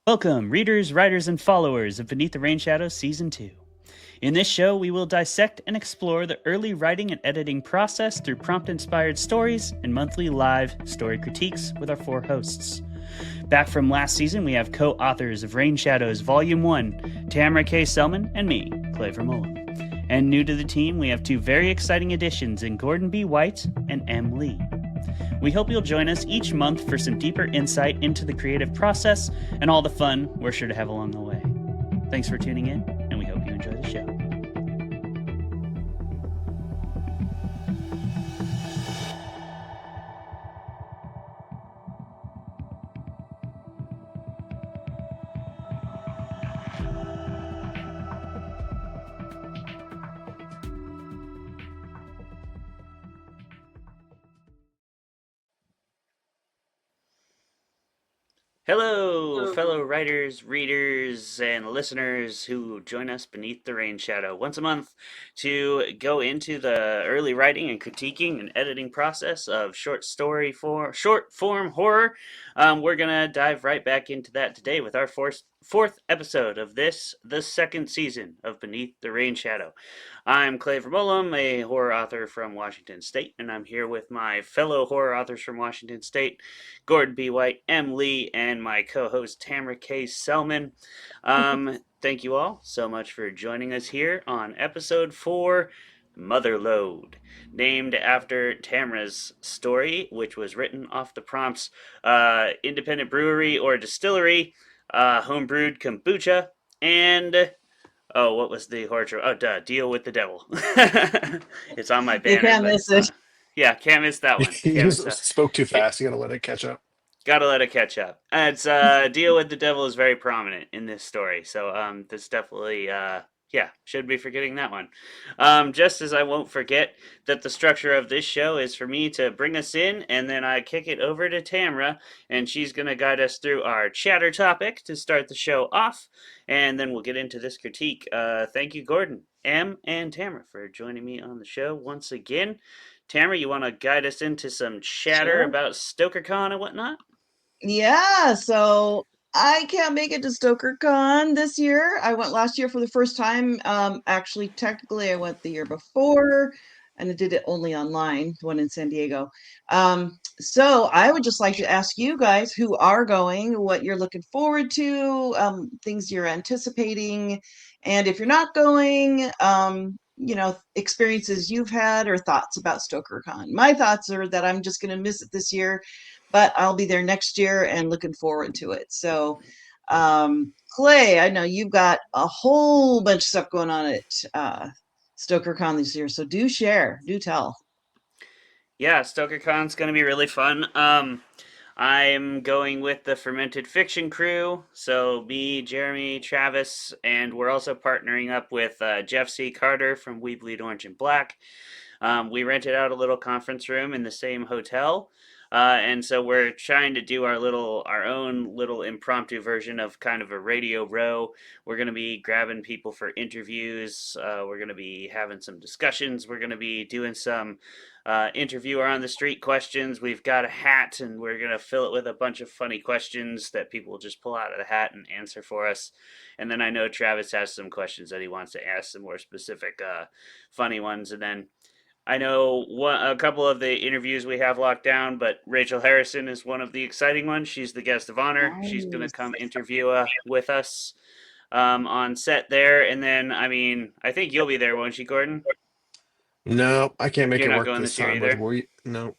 Welcome, readers, writers, and followers of Beneath the Rain Shadows Season 2. In this show, we will dissect and explore the early writing and editing process through prompt-inspired stories and monthly live story critiques with our four hosts. Back from last season, we have co-authors of Rain Shadows Volume 1, Tamara Kaye Sellman, and me, Clay Vermeulen. And new to the team, we have two very exciting additions in Gordon B. White and M. Lee. We hope you'll join us each month for some deeper insight into the creative process and all the fun we're sure to have along the way. Thanks for tuning in, and we hope you enjoy the show. Hello, fellow writers, readers, and listeners who join us beneath the rain shadow once a month to go into the early writing and critiquing and editing process of short form horror. We're gonna dive right back into that today with our fourth episode of the second season of Beneath the Rain Shadow. I'm Clay Vermeulen, a horror author from Washington State, and I'm here with my fellow horror authors from Washington State, Gordon B. White, M. Lee, and my co-host Tamara Kaye Sellman. Thank you all so much for joining us here on episode 4, Motherlode, named after Tamara's story, which was written off the prompts independent brewery or distillery, homebrewed kombucha, and what was the horror trope? Deal with the devil. It's on my banner. You can't But miss it. yeah, can't miss that one. You Can't miss that. spoke too It, fast. You gotta let it catch up. Gotta let it catch up. It's deal with the devil is very prominent in this story, so this definitely should be forgetting that one. Just as I won't forget that the structure of this show is for me to bring us in, and then I kick it over to Tamara, and she's gonna guide us through our chatter topic to start the show off, and then we'll get into this critique. Thank you, Gordon, M, and Tamara for joining me on the show once again. Tamara, you want to guide us into some chatter Sure. about StokerCon and whatnot? Yeah, so I can't make it to StokerCon this year. I went last year for the first time. Actually, technically, I went the year before, and I did it only online, the one in San Diego. So I would just like to ask you guys who are going, what you're looking forward to, things you're anticipating, and if you're not going, experiences you've had or thoughts about StokerCon. My thoughts are that I'm just going to miss it this year, but I'll be there next year and looking forward to it. So, Clay, I know you've got a whole bunch of stuff going on at StokerCon this year, so do share, do tell. Yeah, StokerCon's going to be really fun. I'm going with the Fermented Fiction crew, so me, Jeremy, Travis, and we're also partnering up with Jeff C. Carter from We Bleed Orange and Black. We rented out a little conference room in the same hotel, and so we're trying to do our own little impromptu version of kind of a radio row. We're going to be grabbing people for interviews. We're going to be having some discussions. We're going to be doing some interviewer on the street questions. We've got a hat, and we're going to fill it with a bunch of funny questions that people will just pull out of the hat and answer for us. And then I know Travis has some questions that he wants to ask, some more specific, funny ones. And then I know a couple of the interviews we have locked down, but Rachel Harrison is one of the exciting ones. She's the guest of honor. She's going to Nice. come interview with us on set there. And then, I mean, I think you'll be there, won't you, Gordon? No, I can't make You're it not work going this this year time with either? we. No,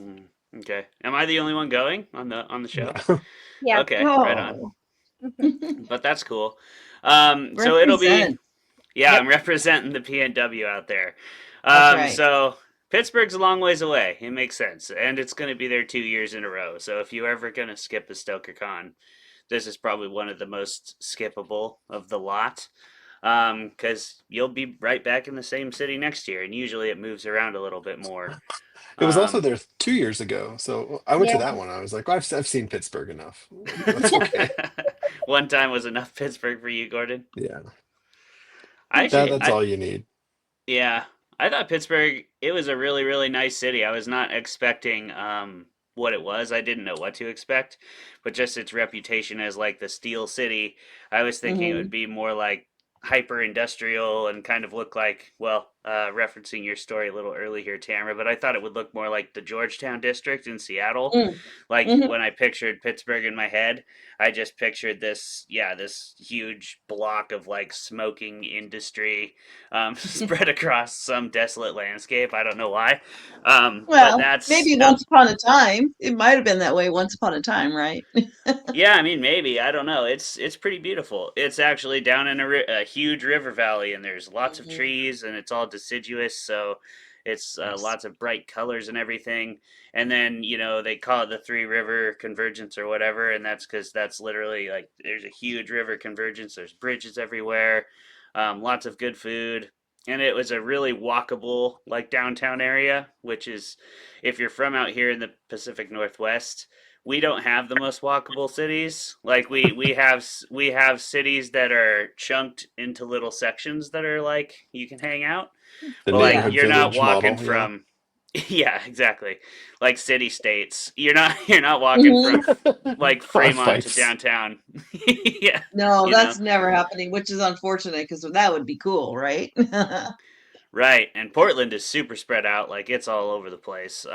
Mm, okay. Am I the only one going on the no. show? Yeah. Okay, right on. Oh, But that's cool. So it'll be represent. yeah, I'm Yep. representing the PNW out there. That's right. So Pittsburgh's a long ways away. It makes sense, and it's going to be there 2 years in a row. So if you're ever going to skip a StokerCon, this is probably one of the most skippable of the lot. Because you'll be right back in the same city next year, and usually it moves around a little bit more. It was also Um, there 2 years ago, so I went to Yeah. that one. I was like, well, I've seen Pittsburgh enough. That's okay. One time was enough Pittsburgh for you, Gordon. Yeah, I Okay. actually, that's all you need. yeah, I thought Pittsburgh. It was a really, really nice city. I was not expecting what it was. I didn't know what to expect, but just its reputation as like the Steel City, I was thinking it would Hmm. be more like hyper industrial and kind of look like, well, referencing your story a little early here, Tamara, but I thought it would look more like the Georgetown district in Seattle. Mm. Like Hmm. when I pictured Pittsburgh in my head, I just pictured this, yeah, this huge block of like smoking industry spread across some desolate landscape. I don't know why. But Well, maybe once upon a time, it might have been that way once upon a time, right? yeah, I mean maybe I don't know. It's pretty beautiful. It's actually down in a huge river valley, and there's lots of Hmm. trees, and it's all deciduous, so it's Nice. lots of bright colors and everything. And then they call it the Three River Convergence or whatever, and that's because that's literally like there's a huge river convergence. There's bridges everywhere, lots of good food, and it was a really walkable like downtown area, which is if you're from out here in the Pacific Northwest, we don't have the most walkable cities. Like we have cities that are chunked into little sections that are like you can hang out, The but like Yeah. neighborhood you're not village walking model, yeah. from yeah, exactly. Like city states. You're not walking Hmm. from like High Fremont to fives. downtown. Yeah, No, you know. that's never happening, which is unfortunate because that would be cool, right? Right. And Portland is super spread out, like it's all over the place.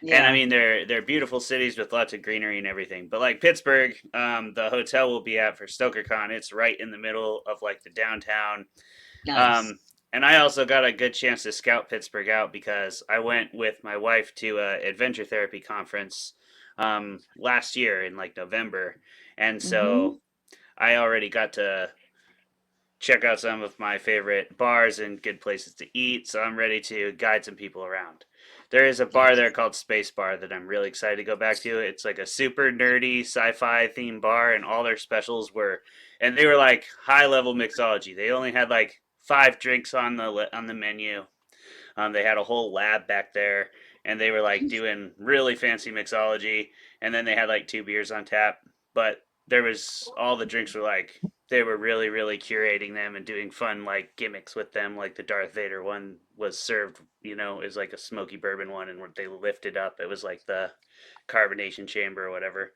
And I Yeah. mean they're beautiful cities with lots of greenery and everything. But like Pittsburgh, the hotel we'll be at for StokerCon, it's right in the middle of like the downtown. Nice. Um, and I also got a good chance to scout Pittsburgh out because I went with my wife to a adventure therapy conference last year in like November, and Hmm. so I already got to check out some of my favorite bars and good places to eat. So I'm ready to guide some people around. There is a bar there Nice. called Space Bar that I'm really excited to go back to. It's like a super nerdy sci-fi themed bar, and all their specials were, and they were like high level mixology. They only had like 5 drinks on the menu. They had a whole lab back there, and they were like doing really fancy mixology. And then they had like 2 beers on tap, but there was all the drinks were like they were really really curating them and doing fun like gimmicks with them. Like the Darth Vader one was served, is like a smoky bourbon one, and when they lifted up, it was like the carbonation chamber or whatever.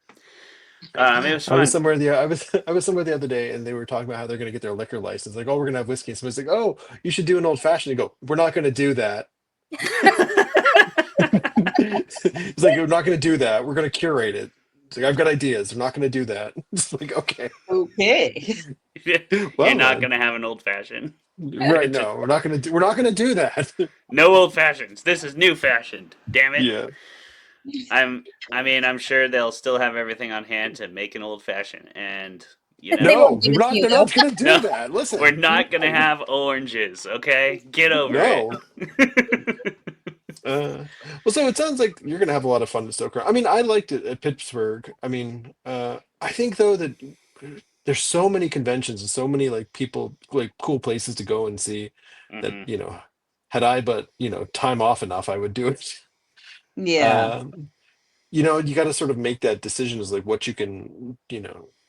It was I was fun. somewhere the I was I was somewhere the other day and they were talking about how they're gonna get their liquor license. Like, oh, we're gonna have whiskey. And somebody's like, oh, you should do an old fashioned. You go, we're not gonna do that. It's like, we're not gonna do that. We're gonna curate it. It's like, I've got ideas. We're not gonna do that. It's like, okay. Okay. You're Well not then. gonna have an old fashioned. Right, no, we're not gonna do that. No old fashions. This is new fashioned. Damn it. Yeah. I mean, I'm sure they'll still have everything on hand to make an old fashioned, and They No, won't give it to you they're though. not gonna no, do that. we're Listen. not gonna No. have oranges. Okay, get over it. No. Well, so it sounds like you're gonna have a lot of fun at Stoker. I mean, I liked it at Pittsburgh. I mean, I think though that there's so many conventions and so many like people like cool places to go and see that, Hmm. had I but, time off enough, I would do it. Yeah. Um, you got to sort of make that decision as like what you can,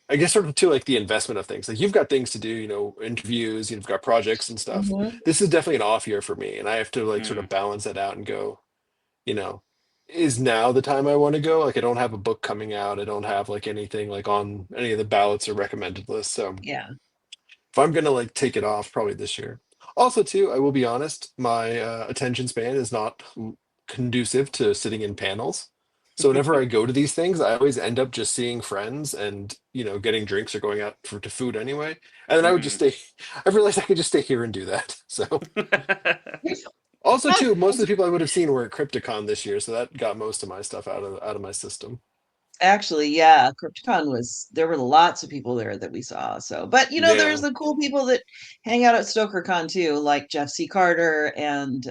I guess sort of to like the investment of things. Like you've got things to do, interviews, you've got projects and stuff. Hmm. This is definitely an off year for me, and I have to like sort Hmm. of balance that out and go, you know, is now the time I want to go? Like I don't have a book coming out. I don't have like anything like on any of the ballots or recommended lists. So Yeah. if I'm gonna like take it off, probably this year. Also, too, I will be honest, my attention span is not conducive to sitting in panels. So whenever I go to these things, I always end up just seeing friends and getting drinks or going out to food anyway. And then I would just Hmm. stay. I realized I could just stay here and do that. So also too, most of the people I would have seen were at Crypticon this year, so that got most of my stuff out of my system. Actually, yeah, Crypticon there were lots of people there that we saw. So, but there's Yeah. the cool people that hang out at StokerCon too, like Jeff C. Carter and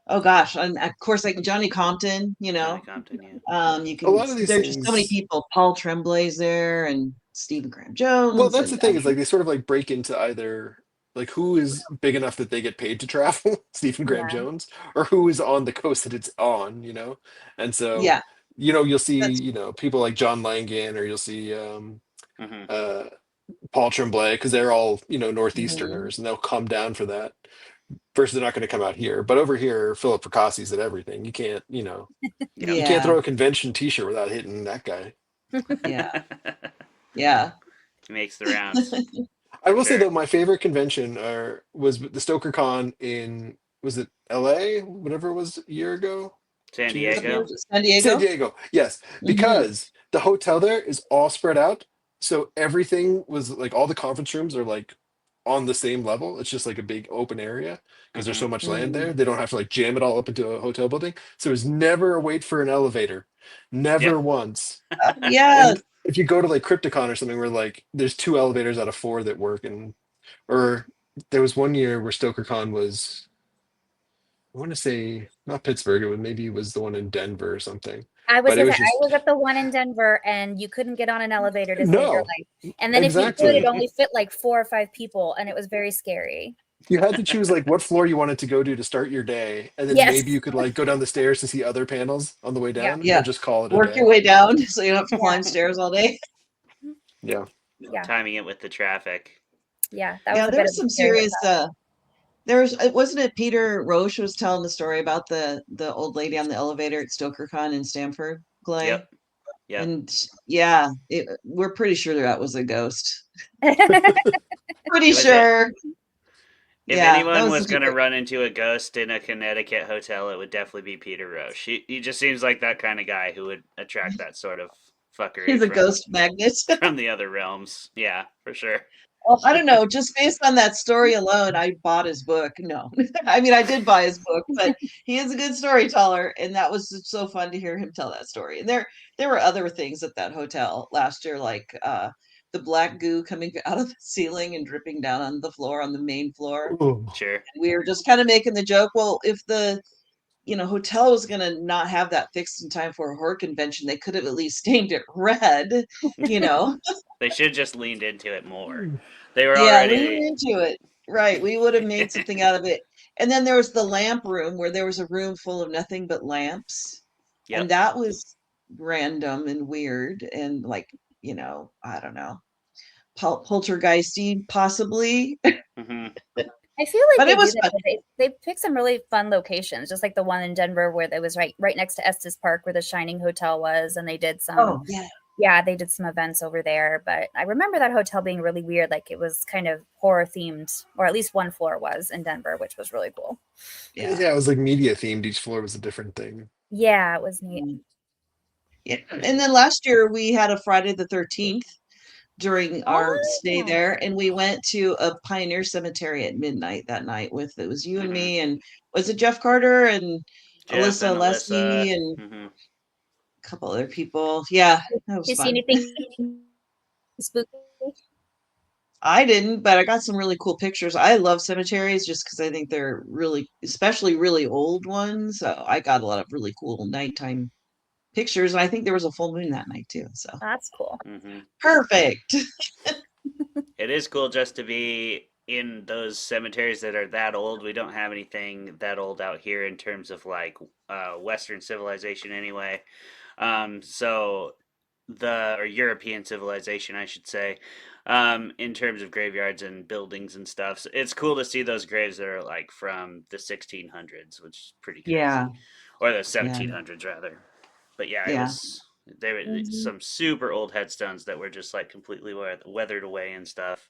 oh gosh, and of course like Johnny Compton, Johnny Compton, yeah. A lot of these there's just so many things. people. Paul Tremblay's there and Stephen Graham Well, Jones that's the and thing is like they sort of like break into either like who is big enough that they get paid to travel, Stephen Graham yeah, Jones, or who is on the coast that it's on. And so, yeah, you'll see, that's people like John Langan or you'll see Hmm. uh Paul Tremblay because they're all, mhm. Northeasterners and they'll come down for that. First, they're not going to come out here, but over here, Philip Fracassi's at everything. You can't, Yep. you can't throw a convention T-shirt without hitting that guy. Yeah. Yeah. He makes the rounds. I For will say sure. though, my favorite convention was the StokerCon in, was it LA? Whatever it was a year ago, San 2 years Diego. ago. San San Diego. Diego, yes, because the hotel there is all spread out, so everything was like all the conference rooms are like on the same level. It's just like a big open area because there's so much land there. They don't have to like jam it all up into a hotel building. So there's never a wait for an elevator, never Yep. once. Yeah. And if you go to like Crypticon or something where like there's 2 elevators out of 4 that work, and or there was one year where StokerCon was, I want to say not Pittsburgh, maybe it was the one in Denver or something. I was But it at was I just was at the one in Denver, and you couldn't get on an elevator to save your no, life. And then if you could, exactly. it only fit like 4 or 5 people, and it was very scary. You had to choose like what floor you wanted to go to start your day, and then Yes. maybe you could like go down the stairs to see other panels on the way Yeah. down, Yeah. or just call it a Work day. your way down so you don't have to Yeah. climb stairs all day. Yeah. Yeah. Timing it with the traffic. Yeah. That was Yeah, a there bit was of some a scary serious wasn't it Peter Roche was telling the story about the old lady on the elevator at StokerCon in Stamford, Clay? Yep. Yep. And yeah, we're pretty sure that was a ghost. hotel. Pretty Was it? sure. If Yeah, that anyone was was such a going to good- run into a ghost in a Connecticut hotel, it would definitely be Peter Roche. He just seems like that kind of guy who would attract that sort of fuckery He's a from ghost magnet. from the other realms. Yeah, for sure. Well, I don't know. Just based on that story alone, I bought his book. No, I mean, I did buy his book, but he is a good storyteller, and that was just so fun to hear him tell that story. And there were other things at that hotel last year, like the black goo coming out of the ceiling and dripping down on the floor on the main floor. Ooh. Sure. And we were just kind of making the joke, well, if the hotel was going to not have that fixed in time for a horror convention, they could have at least stained it red, you know. They should have just leaned into it more. They were Yeah, already. lean into it. Right. We would have made something out of it. And then there was the lamp room where there was a room full of nothing but lamps. Yep. And that was random and weird and like, I don't know, poltergeisty possibly. hmm I feel like But they it do was that. fun. They pick some really fun locations, just like the one in Denver where it was right next to Estes Park where the Shining Hotel was, and they did some Yeah. they did some events over there. But I remember that hotel being really weird, like it was kind of horror themed, or at least one floor was in Denver, which was really cool. Yeah. Yeah, it was like media themed. Each floor was a different thing. Yeah, it was neat. Yeah. And then last year we had a Friday the 13th during our stay there, and we went to a Pioneer Cemetery at midnight that night it was you and me, and was it Jeff Carter and Jeff Alyssa, and Alessi, Alyssa. and Mhm. a couple other people. Yeah, that was Did you see fun. anything spooky? I didn't, but I got some really cool pictures. I love cemeteries just because I think they're really, especially really old ones. So I got a lot of really cool nighttime pictures, and I think there was a full moon that night too. So That's cool. perfect. It is cool just to be in those cemeteries that are that old. We don't have anything that old out here in terms of like Western civilization, anyway. So or European civilization, I should say, in terms of graveyards and buildings and stuff. So it's cool to see those graves that are like from the 1600s, which is pretty crazy, Yeah. or the Yeah. 1700s rather. But yeah, it Yeah. was there were some super old headstones that were just like completely weathered away and stuff.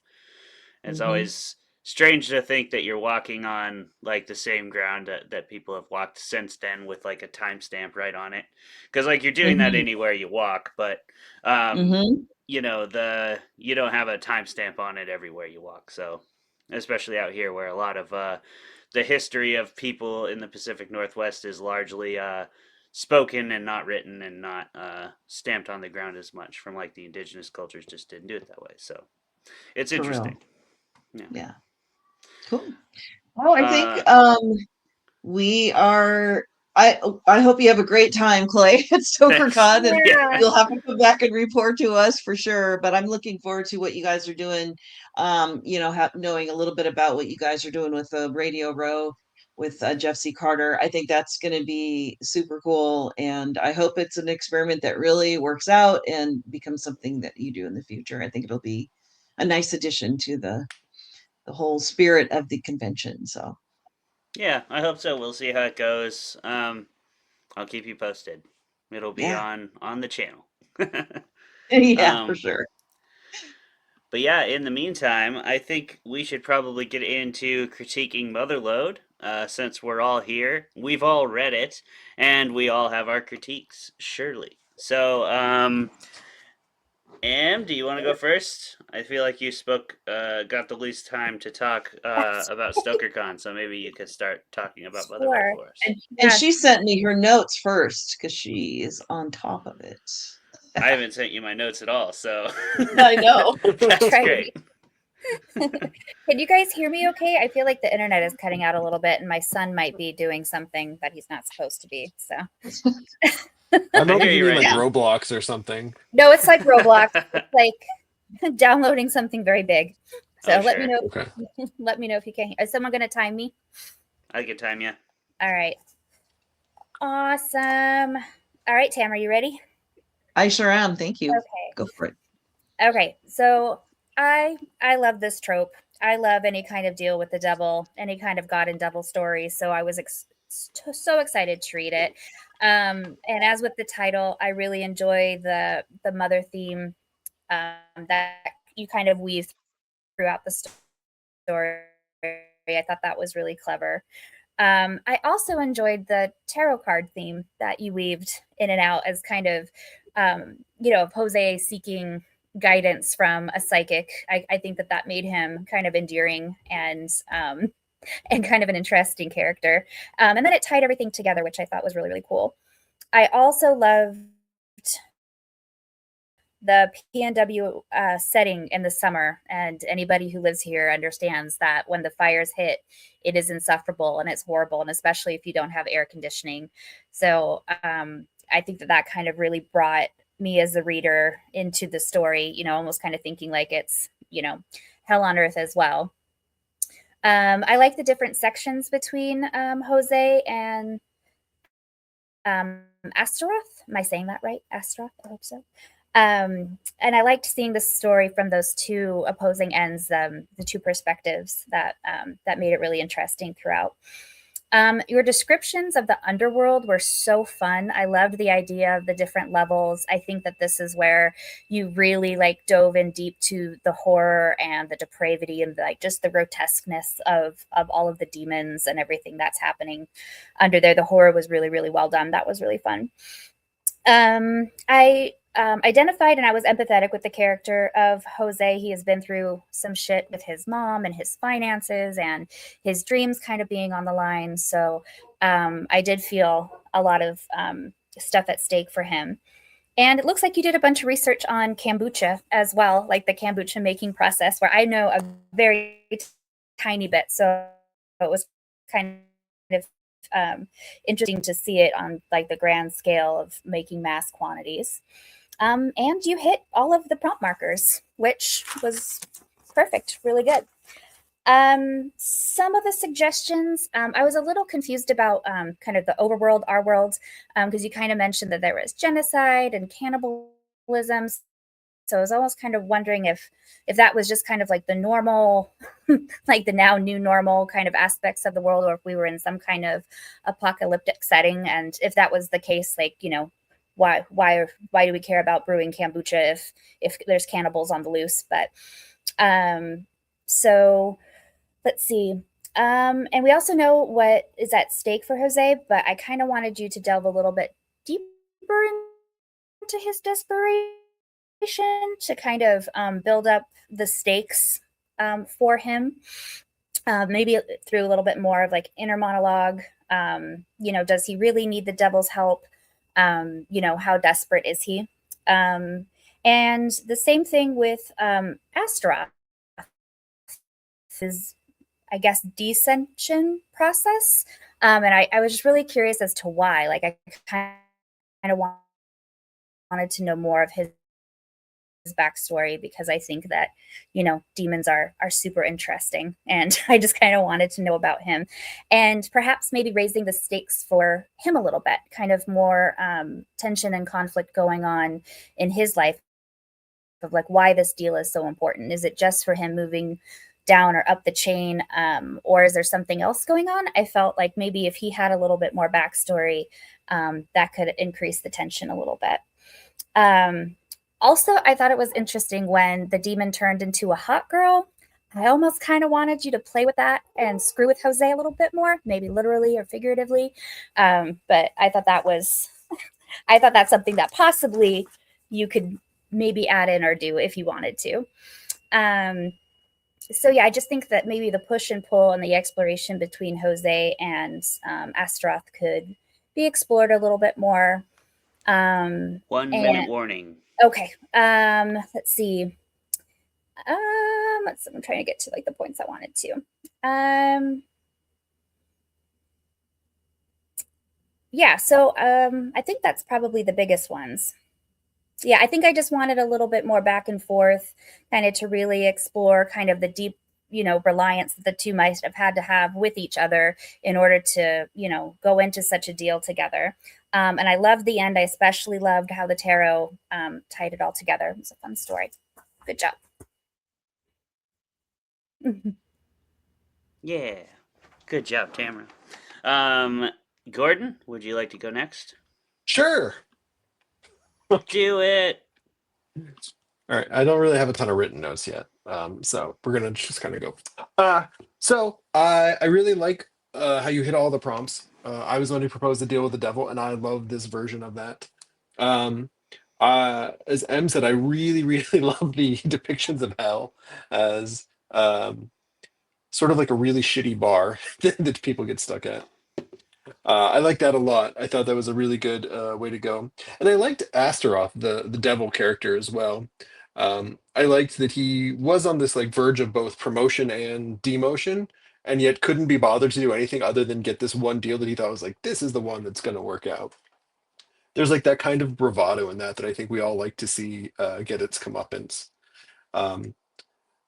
And it's Mhm. always strange to think that you're walking on like the same ground that people have walked since then with like a timestamp right on it, because like you're doing that Mhm. anywhere you walk, but Mhm. you don't have a timestamp on it everywhere you walk. So especially out here where a lot of the history of people in the Pacific Northwest is largely spoken and not written and not stamped on the ground as much, from like the indigenous cultures just didn't do it that way. So it's For real. interesting. Yeah. Cool. Well, I think we are. I hope you have a great time, Clay, at StokerCon, and Yeah. you'll have to come back and report to us for sure. But I'm looking forward to what you guys are doing. Knowing a little bit about what you guys are doing with Radio Row with Jeff C. Carter. I think that's going to be super cool, and I hope it's an experiment that really works out and becomes something that you do in the future. I think it'll be a nice addition to the whole spirit of the convention. So Yeah, I hope so. We'll see how it goes. I'll keep you posted. It'll be Yeah. on the channel. Yeah, for um, sure. but yeah, in the meantime, I think we should probably get into critiquing Motherlode. Since we're all here, we've all read it, and we all have our critiques, surely. So, Em, do you want to go first? I feel like you got the least time to talk about StokerCon, so maybe you could start talking about Motherlode Sure. for us. And And yeah, she sent me her notes first because she is on top of it. I haven't sent you my notes at all, so I know. that's Right. great. Can you guys hear me okay? I feel like the internet is cutting out a little bit and my son might be doing something that he's not supposed to be. So I'm I hoping hear you you mean right like now. Roblox or something. no, it's like Roblox. It's like downloading something very big. So Oh, let me sure. know. Okay. Let me know if you can. Is someone going to time me? I can time you. All right. Awesome. All right, Tam, are you ready? I sure am. Thank you. Okay. Go for it. Okay. So I love this trope. I love any kind of deal with the devil, any kind of god and devil story. So I was so excited to read it. And as with the title, I really enjoy the mother theme that you kind of weave throughout the story. I thought that was really clever. I also enjoyed the tarot card theme that you weaved in and out as kind of, of Jose seeking guidance from a psychic. I think that made him kind of endearing and kind of an interesting character. And then it tied everything together, which I thought was really, really cool. I also loved the PNW setting in the summer, and anybody who lives here understands that when the fires hit, it is insufferable and it's horrible, and especially if you don't have air conditioning. So I think that kind of really brought me as a reader into the story, almost kind of thinking like it's, hell on earth as well. I like the different sections between Jose and Astaroth. Am I saying that right? Astaroth? I hope so. And I liked seeing the story from those two opposing ends, the two perspectives that made it really interesting throughout. Your descriptions of the underworld were so fun. I loved the idea of the different levels. I think that this is where you really dove in deep to the horror and the depravity and just the grotesqueness of all of the demons and everything that's happening under there. The horror was really, really well done. That was really fun. I identified and I was empathetic with the character of Jose. He has been through some shit with his mom and his finances and his dreams kind of being on the line. So I did feel a lot of stuff at stake for him. And it looks like you did a bunch of research on kombucha as well, like the kombucha making process, where I know a very tiny bit. So it was kind of interesting to see it on the grand scale of making mass quantities. And you hit all of the prompt markers, which was perfect, really good. Some of the suggestions, I was a little confused about kind of the overworld, our world, because you kind of mentioned that there was genocide and cannibalism. So I was almost kind of wondering if that was just kind of the normal, the now new normal kind of aspects of the world, or if we were in some kind of apocalyptic setting. And if that was the case, why do we care about brewing kombucha if there's cannibals on the loose? But so let's see. And we also know what is at stake for Jose, but I kind of wanted you to delve a little bit deeper into his desperation to kind of build up the stakes for him. Maybe through a little bit more of inner monologue. Does he really need the devil's help? How desperate is he? And the same thing with Astaroth, his, I guess, descension process. And I was just really curious as to why. I kind of wanted to know more of his backstory, because I think that demons are super interesting, and I just kind of wanted to know about him, and perhaps maybe raising the stakes for him a little bit, kind of more tension and conflict going on in his life of why this deal is so important. Is it just for him moving down or up the chain, or is there something else going on? I felt like maybe if he had a little bit more backstory, that could increase the tension a little bit. Also, I thought it was interesting when the demon turned into a hot girl. I almost kind of wanted you to play with that and screw with Jose a little bit more, maybe literally or figuratively. But I thought I thought that's something that possibly you could maybe add in or do if you wanted to. So yeah, I just think that maybe the push and pull and the exploration between Jose and Astaroth could be explored a little bit more. 1 minute warning. Okay. Let's see. I'm trying to get to like the points I wanted to. Yeah, so I think that's probably the biggest ones. Yeah, I think I just wanted a little bit more back and forth, kind of to really explore kind of the deep, reliance that the two might have had to have with each other in order to, go into such a deal together. And I loved the end. I especially loved how the tarot tied it all together. It was a fun story. Good job. Yeah. Good job, Tamara. Gordon, would you like to go next? Sure. Do it. All right. I don't really have a ton of written notes yet. So we're gonna just kind of go. So I really like how you hit all the prompts. I was the one who proposed the deal with the devil, and I love this version of that. As M said, I really, really love the depictions of hell as sort of like a really shitty bar that people get stuck at. I like that a lot. I thought that was a really good way to go, and I liked Astaroth, the devil character as well. I liked that he was on this like verge of both promotion and demotion, and yet couldn't be bothered to do anything other than get this one deal that he thought was like, this is the one that's going to work out. There's like that kind of bravado in that I think we all like to see get its comeuppance. Um,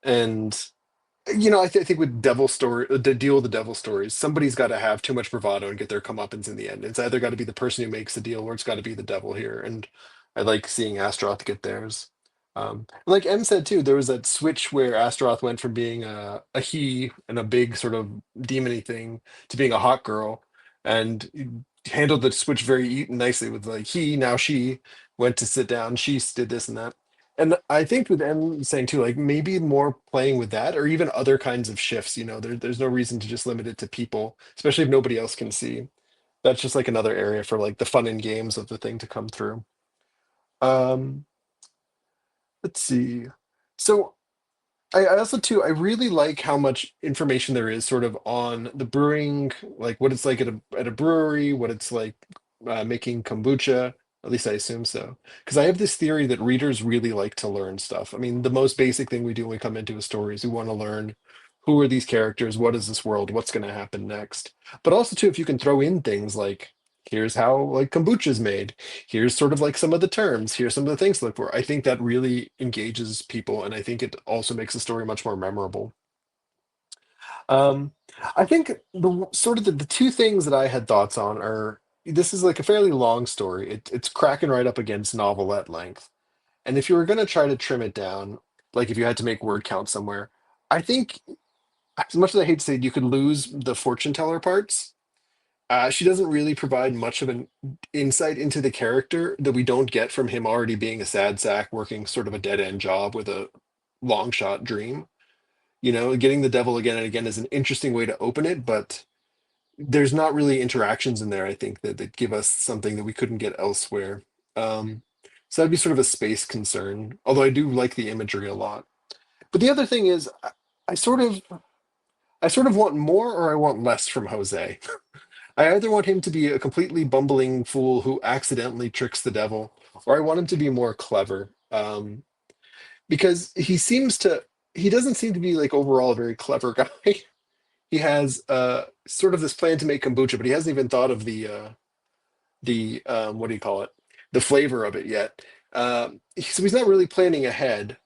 and I think with devil story, the deal with the devil stories, somebody's got to have too much bravado and get their comeuppance in the end. It's either got to be the person who makes the deal, or it's got to be the devil here. And I like seeing Astaroth get theirs. Like M said too, there was that switch where Astaroth went from being a he and a big sort of demony thing to being a hot girl, and he handled the switch very nicely with like he, now she went to sit down, she did this and that. And I think with M saying too, like maybe more playing with that or even other kinds of shifts, there's no reason to just limit it to people, especially if nobody else can see. That's just like another area for like the fun and games of the thing to come through. Um, let's see. So I also too, I really like how much information there is sort of on the brewing, like what it's like at a brewery, what it's like making kombucha. At least I assume so. Because I have this theory that readers really like to learn stuff. I mean, the most basic thing we do when we come into a story is we want to learn who are these characters, what is this world, what's going to happen next. But also too, if you can throw in things like here's how like kombucha is made, here's sort of like some of the terms, here's some of the things to look for. I think that really engages people, and I think it also makes the story much more memorable. Um, I think the sort of the two things that I had thoughts on are this is like a fairly long story. It's cracking right up against novelette length. And if you were going to try to trim it down, like if you had to make word count somewhere, I think, as much as I hate to say it, you could lose the fortune teller parts. She doesn't really provide much of an insight into the character that we don't get from him already being a sad sack working sort of a dead end job with a long shot dream. Getting the devil again and again is an interesting way to open it, but there's not really interactions in there, I think, that give us something that we couldn't get elsewhere. So that'd be sort of a space concern, although I do like the imagery a lot. But the other thing is, I sort of want more or I want less from Jose. I either want him to be a completely bumbling fool who accidentally tricks the devil, or I want him to be more clever. Because he doesn't seem to be like overall a very clever guy. He has sort of this plan to make kombucha, but he hasn't even thought of the what do you call it, the flavor of it yet. So he's not really planning ahead.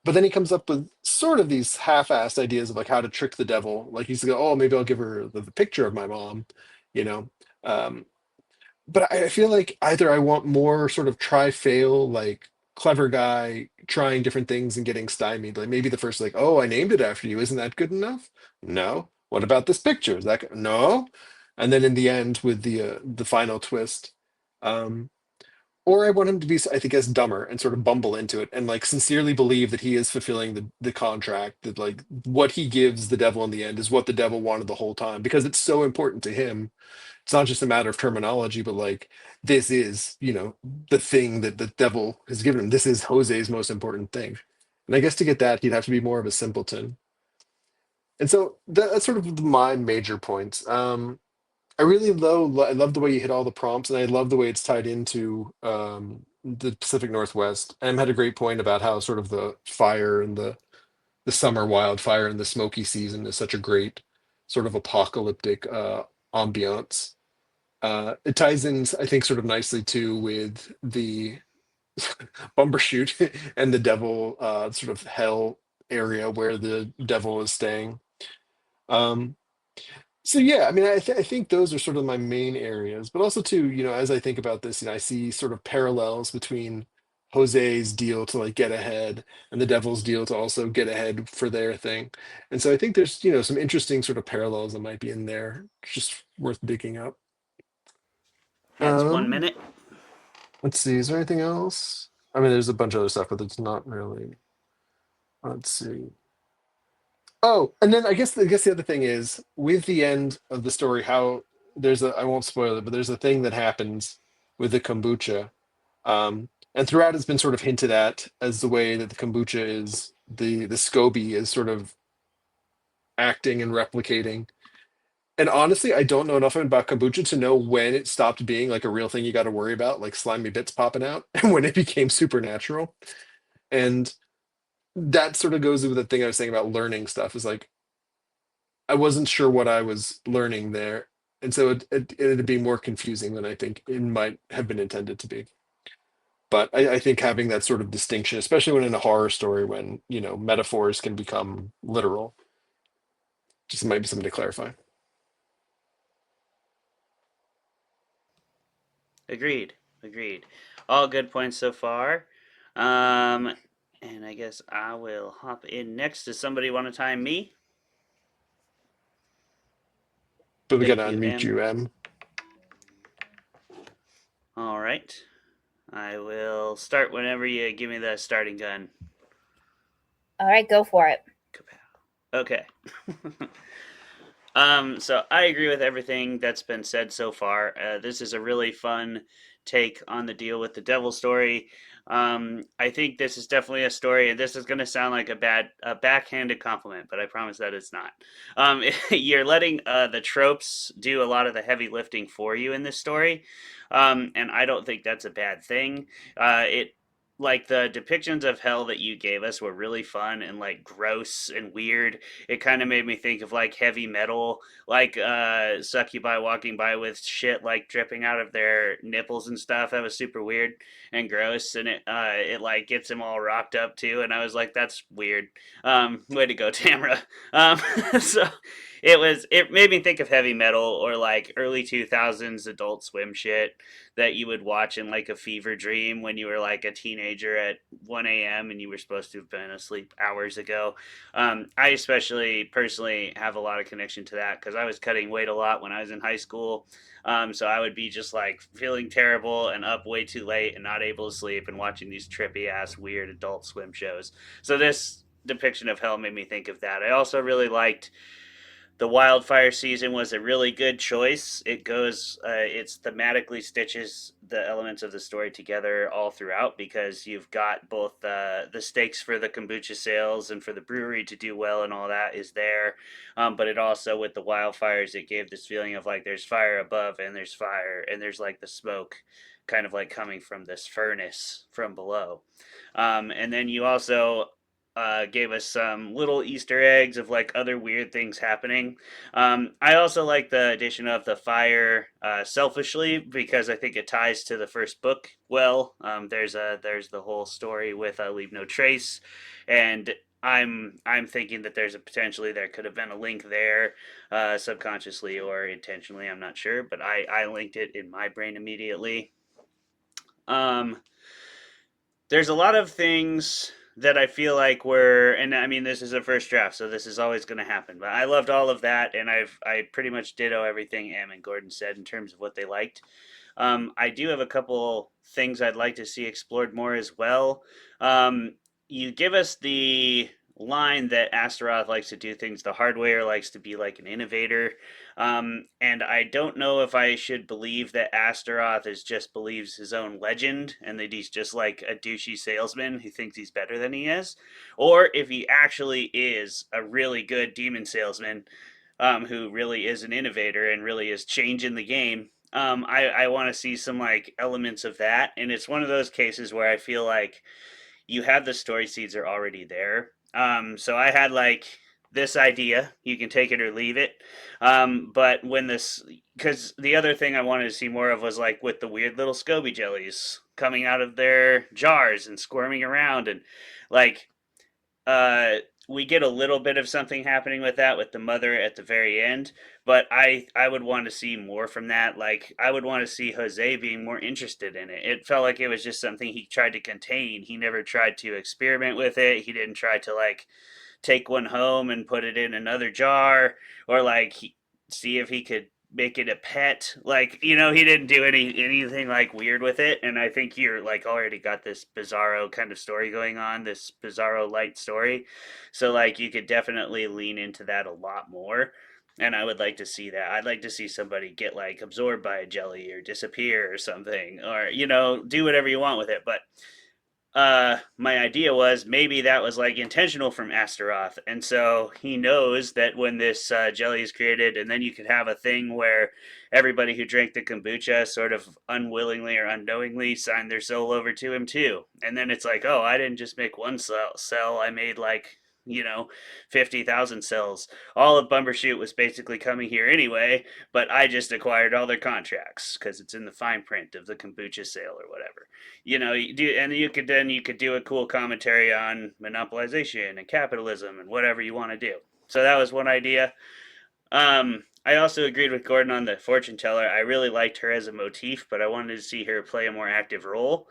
But then he comes up with sort of these half-assed ideas of like how to trick the devil. Like he's like, oh, maybe I'll give her the picture of my mom, you know. Um, but I feel like either I want more sort of try-fail, like clever guy trying different things and getting stymied. Like maybe the first like, oh, I named it after you. Isn't that good enough? No. What about this picture? Is that no? And then in the end with the final twist, um, or I want him to be, I think, as dumber and sort of bumble into it and like sincerely believe that he is fulfilling the contract, that like what he gives the devil in the end is what the devil wanted the whole time because it's so important to him. It's not just a matter of terminology, but like this is, the thing that the devil has given him. This is Jose's most important thing. And I guess to get that, he'd have to be more of a simpleton. And so that's sort of my major points. I really I love the way you hit all the prompts, and I love the way it's tied into the Pacific Northwest. Em had a great point about how sort of the fire and the summer wildfire and the smoky season is such a great sort of apocalyptic ambiance. It ties in, I think, sort of nicely too with the Bumbershoot and the devil sort of hell area where the devil is staying. Um, so yeah, I mean, I think those are sort of my main areas, but also too, as I think about this, I see sort of parallels between Jose's deal to like get ahead and the devil's deal to also get ahead for their thing. And so I think there's, some interesting sort of parallels that might be in there, just worth digging up. That's one Um, minute. let's see, is there anything else? I mean, there's a bunch of other stuff, but it's not really. Let's see. Oh, and then I guess the other thing is with the end of the story, how I won't spoil it, but there's a thing that happens with the kombucha. And throughout it's been sort of hinted at as the way that the kombucha is the SCOBY is sort of acting and replicating. And honestly, I don't know enough about kombucha to know when it stopped being like a real thing you got to worry about, like slimy bits popping out, and when it became supernatural. And that sort of goes with the thing I was saying about learning stuff is like I wasn't sure what I was learning there. And so it'd be more confusing than I think it might have been intended to be. But I think having that sort of distinction, especially when in a horror story, when, metaphors can become literal, just might be something to clarify. Agreed. Agreed. All good points so far. Um, and I guess I will hop in next. Does somebody want to time me? But we got to Thank you, unmute M. you, Em. All right. I will start whenever you give me the starting gun. All right, go for it. Kapow. Okay. So I agree with everything that's been said so far. This is a really fun take on the deal with the devil story. I think this is definitely a story, and this is going to sound like a backhanded compliment, but I promise that it's not. You're letting the tropes do a lot of the heavy lifting for you in this story, and I don't think that's a bad thing. It like the depictions of hell that you gave us were really fun and like gross and weird. It kind of made me think of like heavy metal, like succubi walking by with shit like dripping out of their nipples and stuff. That was super weird and gross, and it like gets him all rocked up too. And I was like, that's weird. Way to go, Tamara. So it made me think of heavy metal or like early 2000s Adult Swim shit that you would watch in like a fever dream when you were like a teenager at 1 a.m. and you were supposed to have been asleep hours ago. I especially personally have a lot of connection to that because I was cutting weight a lot when I was in high school. So I would be just like feeling terrible and up way too late and not able to sleep and watching these trippy ass weird Adult Swim shows. So this depiction of hell made me think of that. I also really liked the wildfire season was a really good choice. It's thematically stitches the elements of the story together all throughout because you've got both the stakes for the kombucha sales and for the brewery to do well and all that is there, but it also with the wildfires it gave this feeling of like there's fire above and there's fire and there's like the smoke kind of like coming from this furnace from below, and then you also gave us some little Easter eggs of like other weird things happening. I also like the addition of the fire selfishly because I think it ties to the first book well. There's the whole story with Leave No Trace, and I'm thinking that there's a potentially there could have been a link there, subconsciously or intentionally. I'm not sure, but I linked it in my brain immediately. Um, there's a lot of things that I feel like were, and I mean, this is a first draft, so this is always going to happen. But I loved all of that, and I pretty much ditto everything Em and Gordon said in terms of what they liked. I do have a couple things I'd like to see explored more as well. You give us the line that Astaroth likes to do things the hard way or likes to be like an innovator. And I don't know if I should believe that Astaroth is just believes his own legend and that he's just like a douchey salesman who thinks he's better than he is, or if he actually is a really good demon salesman who really is an innovator and really is changing the game. I want to see some like elements of that, and it's one of those cases where I feel like you have the story seeds are already there. So I had like this idea, you can take it or leave it. But when this, because the other thing I wanted to see more of was like with the weird little SCOBY jellies coming out of their jars and squirming around, and like uh, we get a little bit of something happening with that with the mother at the very end, but I would want to see more from that. Like I would want to see Jose being more interested in it. It felt like it was just something he tried to contain. He never tried to experiment with it. He didn't try to like take one home and put it in another jar, or like see if he could make it a pet. Like, you know, he didn't do anything like weird with it. And I think you're like already got this bizarro kind of story going on, this bizarro light story. So like you could definitely lean into that a lot more. And I would like to see that. I'd like to see somebody get like absorbed by a jelly or disappear or something, or you know, do whatever you want with it. But my idea was maybe that was like intentional from Astaroth, and so he knows that when this jelly is created, and then you could have a thing where everybody who drank the kombucha sort of unwillingly or unknowingly signed their soul over to him too, and then it's like, oh, I didn't just make one cell, I made like, you know, 50,000 cells. All of Bumbershoot was basically coming here anyway, but I just acquired all their contracts because it's in the fine print of the kombucha sale or whatever. You know, you do, and you could do a cool commentary on monopolization and capitalism and whatever you want to do. So that was one idea. I also agreed with Gordon on the fortune teller. I really liked her as a motif, but I wanted to see her play a more active role.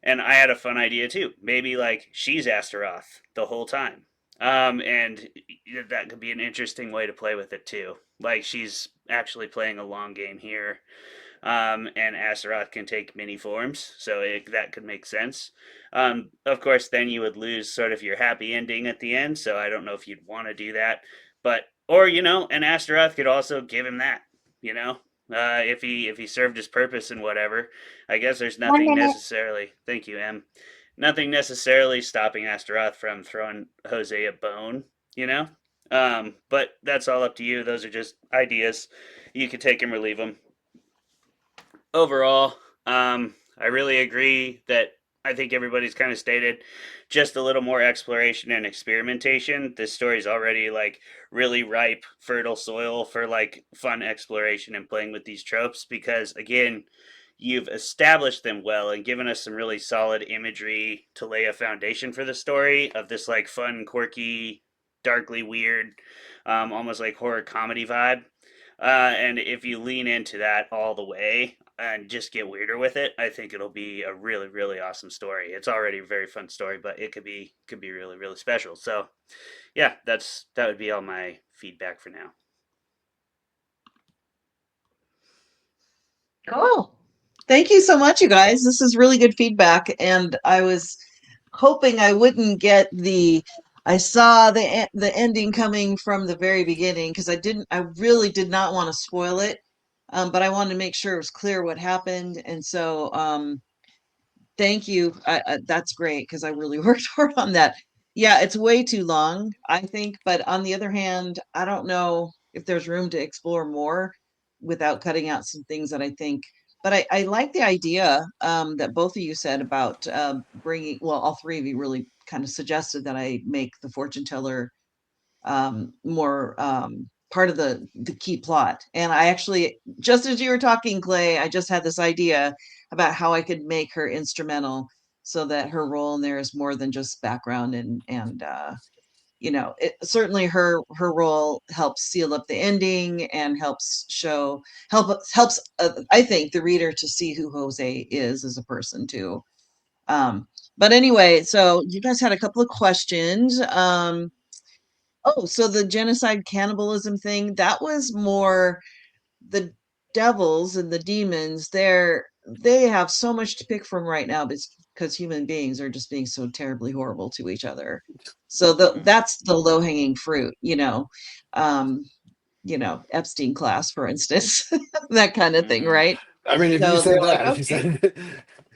And I had a fun idea too. Maybe like she's Astaroth the whole time. And that could be an interesting way to play with it too. Like she's actually playing a long game here, and Astaroth can take many forms, so that could make sense. Of course, then you would lose sort of your happy ending at the end, so I don't know if you'd want to do that. But or you know, and Astaroth could also give him that, you know, if he served his purpose and whatever. I guess there's 1 nothing minute. necessarily. Thank you, Em. Nothing necessarily stopping Astaroth from throwing Jose a bone, you know. But that's all up to you. Those are just ideas. You could take them or leave them. Overall, I really agree that I think everybody's kind of stated just a little more exploration and experimentation. This story's already like really ripe, fertile soil for like fun exploration and playing with these tropes because, again, you've established them well and given us some really solid imagery to lay a foundation for the story of this like fun, quirky, darkly weird, almost like horror comedy vibe. And if you lean into that all the way and just get weirder with it, I think it'll be a really, really awesome story. It's already a very fun story, but it could be really, really special. So yeah, that would be all my feedback for now. Cool. Thank you so much, you guys. This is really good feedback. And I was hoping I wouldn't get I saw the ending coming from the very beginning because I really did not want to spoil it. But I wanted to make sure it was clear what happened. And so, thank you. That's great because I really worked hard on that. Yeah, it's way too long, I think. But on the other hand, I don't know if there's room to explore more without cutting out some things that I think. But I like the idea that both of you said about bringing, well, all three of you really kind of suggested that I make the fortune teller more part of the key plot. And I actually, just as you were talking, Clay, I just had this idea about how I could make her instrumental so that her role in there is more than just background and you know, certainly her role helps seal up the ending and helps I think the reader to see who Jose is as a person too. But anyway, so you guys had a couple of questions. Oh, so the genocide cannibalism thing, that was more the devils and the demons. They have so much to pick from right now because human beings are just being so terribly horrible to each other. So that's the low-hanging fruit, um, Epstein class, for instance, that kind of thing, right? I mean, if you So they're said like, that, if you okay, said,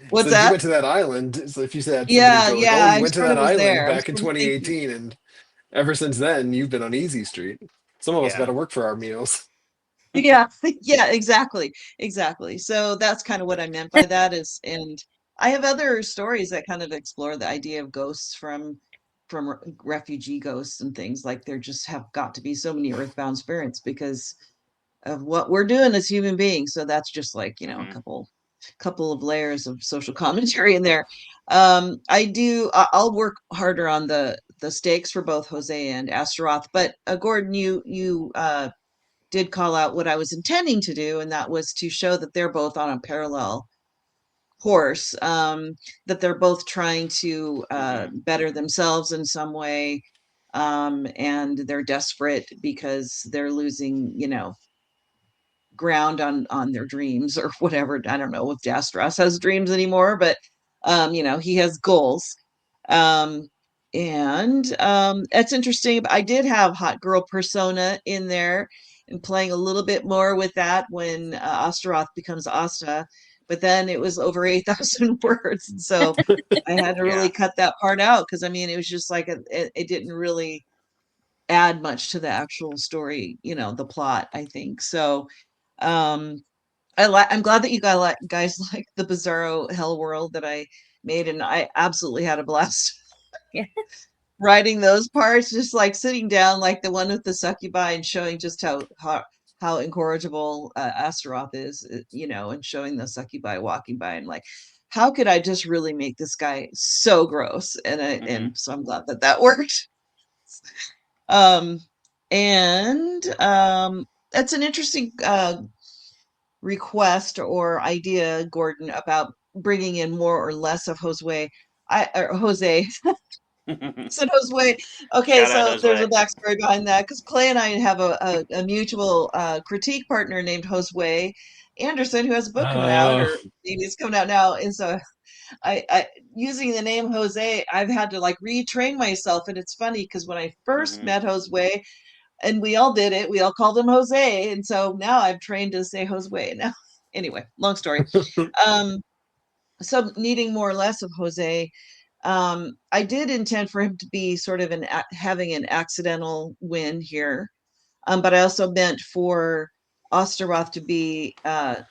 what's so if you that? went to that island, so if you said somebody Yeah, go like, yeah, oh, you I went to sort that of was island there. I was back in sort of thinking. 2018, and ever since then, you've been on Easy Street. Some of us got Yeah. to work for our meals. Yeah, yeah, exactly. Exactly. So that's kind of what I meant by that and I have other stories that kind of explore the idea of ghosts from refugee ghosts and things like there just have got to be so many earthbound spirits because of what we're doing as human beings. So that's just like, a couple of layers of social commentary in there. I'll work harder on the stakes for both Jose and Astaroth, but Gordon, you did call out what I was intending to do, and that was to show that they're both on a parallel course, that they're both trying to better themselves in some way, and they're desperate because they're losing, ground on their dreams or whatever. I don't know if Jastras has dreams anymore, but he has goals. Um, and That's interesting. I did have hot girl persona in there and playing a little bit more with that when Astaroth becomes Asta, but then it was over 8,000 words. And so I had to really Yeah. cut that part out because I mean, it was just like it didn't really add much to the actual story, the plot, I think. So um I'm glad that you guys like the bizarro hell world that I made, and I absolutely had a blast Yeah. writing those parts, just like sitting down, like the one with the succubi, and showing just how incorrigible Astaroth is, and showing the succubi walking by, and like, how could I just really make this guy so gross? And so I'm glad that that worked. Um, and That's an interesting request or idea, Gordon, about bringing in more or less of Jose. Jose said Jose. Okay, Shout out so there's a Josue. backstory behind that because Clay and I have a mutual critique partner named Jose Anderson who has a book coming out, Uh, or maybe it's coming out now. And so I using the name Jose, I've had to like retrain myself, and it's funny because when I first met Jose, and we all did it. We all called him Jose, and so now I've trained to say Jose. Now, anyway, long story. Um, so needing more or less of Jose, I did intend for him to be sort of having an accidental win here, but I also meant for Osteroth to be the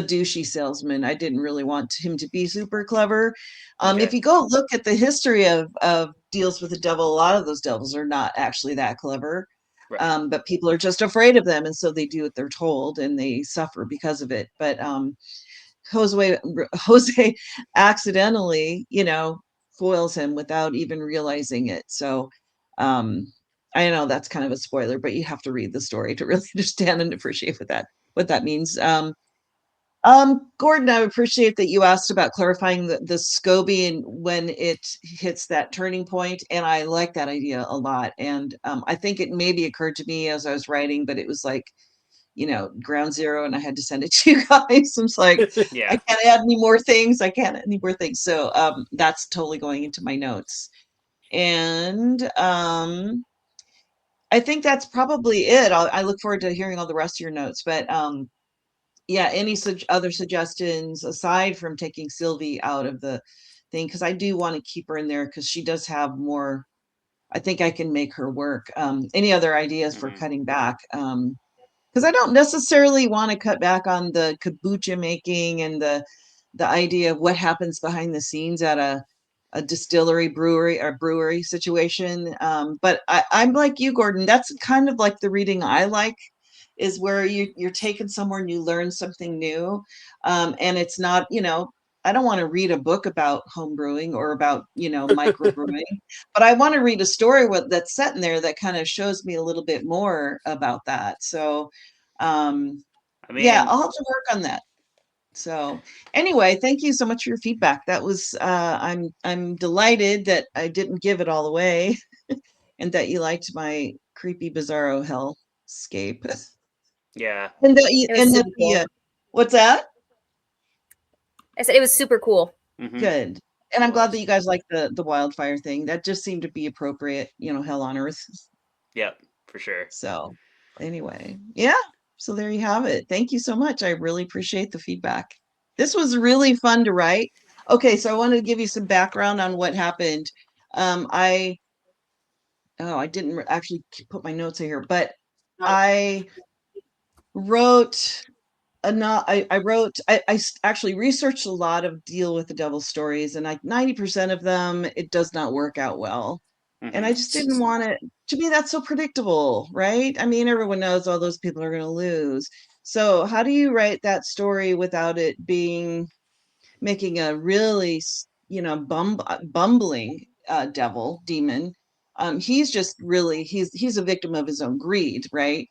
douchey salesman. I didn't really want him to be super clever. Okay. If you go look at the history of deals with the devil, a lot of those devils are not actually that clever. Right. But people are just afraid of them, and so they do what they're told, and they suffer because of it. But Jose accidentally, foils him without even realizing it. So I know that's kind of a spoiler, but you have to read the story to really understand and appreciate what that means. Gordon, I appreciate that you asked about clarifying the SCOBY and when it hits that turning point, and I like that idea a lot. And I think it maybe occurred to me as I was writing, but it was like, ground zero, and I had to send it to you guys. I was like, I Yeah. can't add any more things. I can't add any more things. So that's totally going into my notes. And I think that's probably it. I look forward to hearing all the rest of your notes. But yeah, any other suggestions aside from taking Sylvie out of the thing? Because I do want to keep her in there because she does have more. I think I can make her work. Any other ideas for cutting back? Because I don't necessarily want to cut back on the kombucha making and the idea of what happens behind the scenes at a distillery brewery situation. But I'm like you, Gordon. That's kind of like the reading I like, is where you're taken somewhere and you learn something new. And it's not, I don't want to read a book about home brewing or about, microbrewing, but I want to read a story that's set in there that kind of shows me a little bit more about that. So, I yeah, mean, I'll have to work on that. So anyway, thank you so much for your feedback. That was I'm delighted that I didn't give it all away and that you liked my creepy bizarro hellscape. Yeah. And that you It was and that super the cool. what's that? I said it was super cool. Mm-hmm. Good. And I'm It glad was. that you guys like the wildfire thing. That just seemed to be appropriate, hell on earth. Yep, for sure. So anyway, yeah. So there you have it. Thank you so much. I really appreciate the feedback. This was really fun to write. Okay, so I wanted to give you some background on what happened. I didn't actually put my notes in here, but I wrote actually researched a lot of Deal with the Devil stories, and like 90% of them, it does not work out well. And I Mm-hmm. just didn't want it to be that so predictable, right? I mean, everyone knows all those people are going to lose. So how do you write that story without it making a really, bumbling demon? He's just really he's a victim of his own greed, right?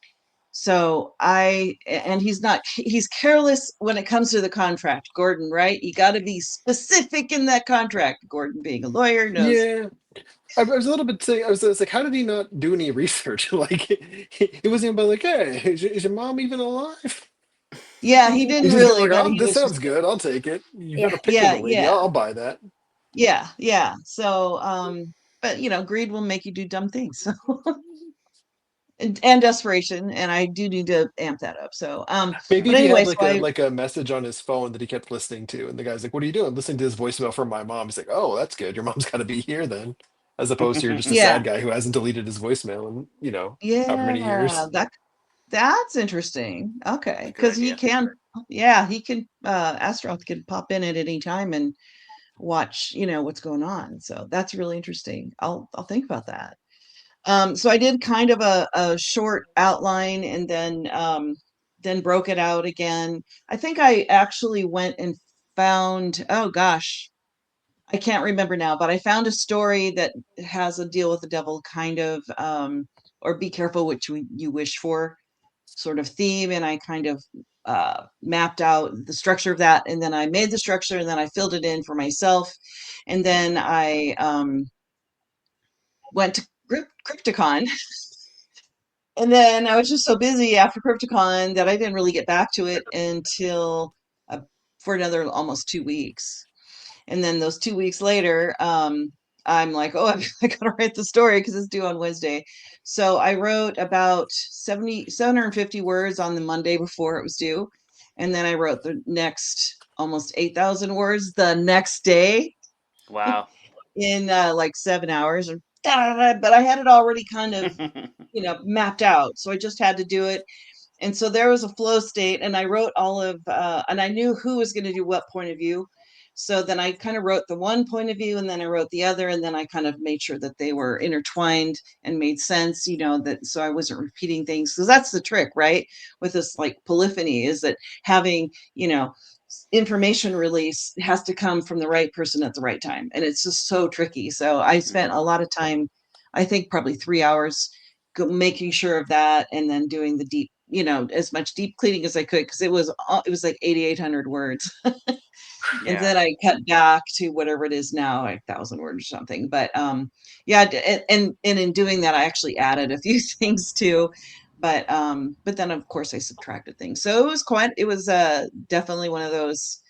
So and he's careless when it comes to the contract, Gordon, right? You got to be specific in that contract. Gordon, being a lawyer, knows. Yeah. I was a little bit saying, I was like, how did he not do any research? Like, he wasn't even like, hey, is your mom even alive? Yeah, he didn't He's just kind really, of like, but oh, he this was just, sounds good. I'll take it. You got Yeah. a pickle, yeah, the lady. yeah, I'll buy that. yeah, yeah. So, but greed will make you do dumb things. So, and desperation, and I do need to amp that up. So, Maybe but if he anyway, had so like a message on his phone that he kept listening to, and the guy's like, "What are you doing?" Listening to his voicemail from my mom. He's like, "Oh, that's good. Your mom's got to be here then," as opposed to you're just a yeah, sad guy who hasn't deleted his voicemail in however many yeah, years. that's interesting. It's Okay, a good because he idea. can, yeah, he can. Astaroth can pop in at any time and watch, what's going on. So that's really interesting. I'll think about that. So I did kind of a short outline and then broke it out again. I think I actually went and found, oh gosh, I can't remember now, but I found a story that has a deal with the devil kind of, or be careful what you wish for sort of theme. And I kind of mapped out the structure of that. And then I made the structure and then I filled it in for myself. And then I went to Crypticon. And then I was just so busy after Crypticon that I didn't really get back to it until for another almost 2 weeks. And then those 2 weeks later, I'm like, oh, I gotta write the story because it's due on Wednesday. So I wrote about 750 words on the Monday before it was due. And then I wrote the next almost 8,000 words the next day Wow. in like 7 hours. But I had it already kind of, mapped out. So I just had to do it. And so there was a flow state, and I wrote and I knew who was going to do what point of view. So then I kind of wrote the one point of view, and then I wrote the other, and then I kind of made sure that they were intertwined and made sense, that so I wasn't repeating things. Because that's the trick, right? With this like polyphony is that having, information release has to come from the right person at the right time. And it's just so tricky. So I spent a lot of time, I think probably 3 hours making sure of that and then doing the deep, as much deep cleaning as I could because it was like 8,800 words. And Yeah. then I cut back to whatever it is now, like 1,000 words or something. But yeah, and in doing that, I actually added a few things too. But then of course I subtracted things. So it was definitely one of those,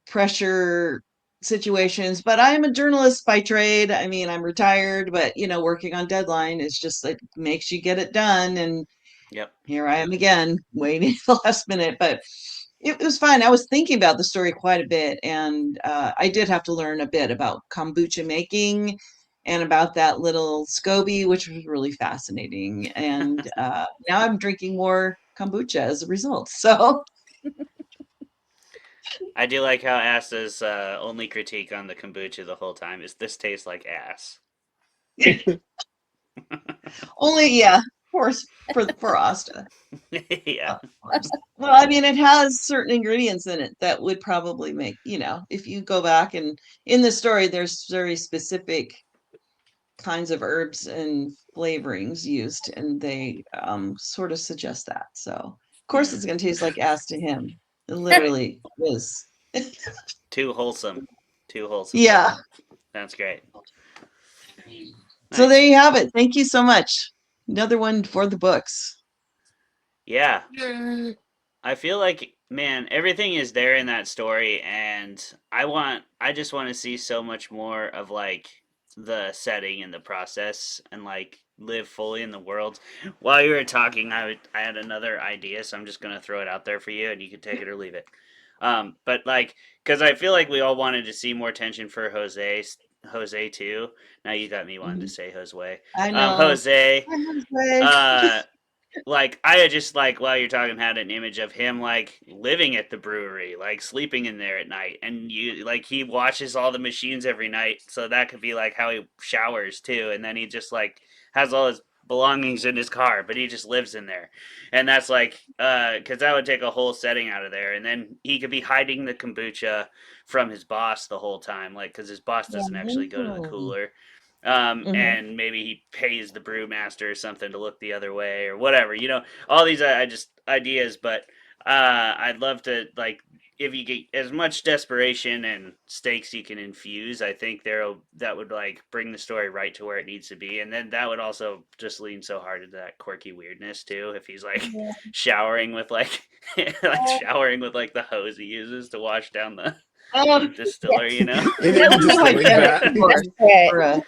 pressure situations. But I'm a journalist by trade. I mean, I'm retired, but working on deadline is just like makes you get it done. And Yep. here I am again, waiting at the last minute. But it was fun. I was thinking about the story quite a bit, and I did have to learn a bit about kombucha making and about that little SCOBY, which was really fascinating. And now I'm drinking more kombucha as a result. So I do like how Ass's only critique on the kombucha the whole time is this tastes like ass. only, yeah, of course, for Asta. Yeah. Of course. Well, I mean, it has certain ingredients in it that would probably make, if you go back and in the story, there's very specific kinds of herbs and flavorings used, and they sort of suggest that. So, of course, Hmm. it's going to taste like ass to him. It literally is. Too wholesome. Too wholesome. Yeah. That's great. So Nice. there you have it. Thank you so much. Another one for the books. Yeah. Yay. I feel like, man, everything is there in that story, and I just want to see so much more of like the setting and the process, and like live fully in the world. While you were talking, I had another idea, so I'm just gonna throw it out there for you, and you can take it or leave it. But like, because I feel like we all wanted to see more tension for Jose too. Now you got me wanting to Mhm. say Jose. I know. Jose. Hi, Jose. Uh, like I had just like while you're talking had an image of him like living at the brewery, like sleeping in there at night, and you like he washes all the machines every night, so that could be like how he showers too, and then he just like has all his belongings in his car, but he just lives in there, and that's like because that would take a whole setting out of there, and then he could be hiding the kombucha from his boss the whole time, like because his boss doesn't actually go to the Yeah. cooler. Mhm. And maybe he pays the brewmaster or something to look the other way or whatever. You know, all these I just ideas, but I'd love to like if you get as much desperation and stakes you can infuse. I think that would like bring the story right to where it needs to be, and then that would also just lean so hard into that quirky weirdness too. If he's like Yeah. showering with like like showering with like the hose he uses to wash down the distillery, you know. In That the would be my distilling favorite vat. course Right. for a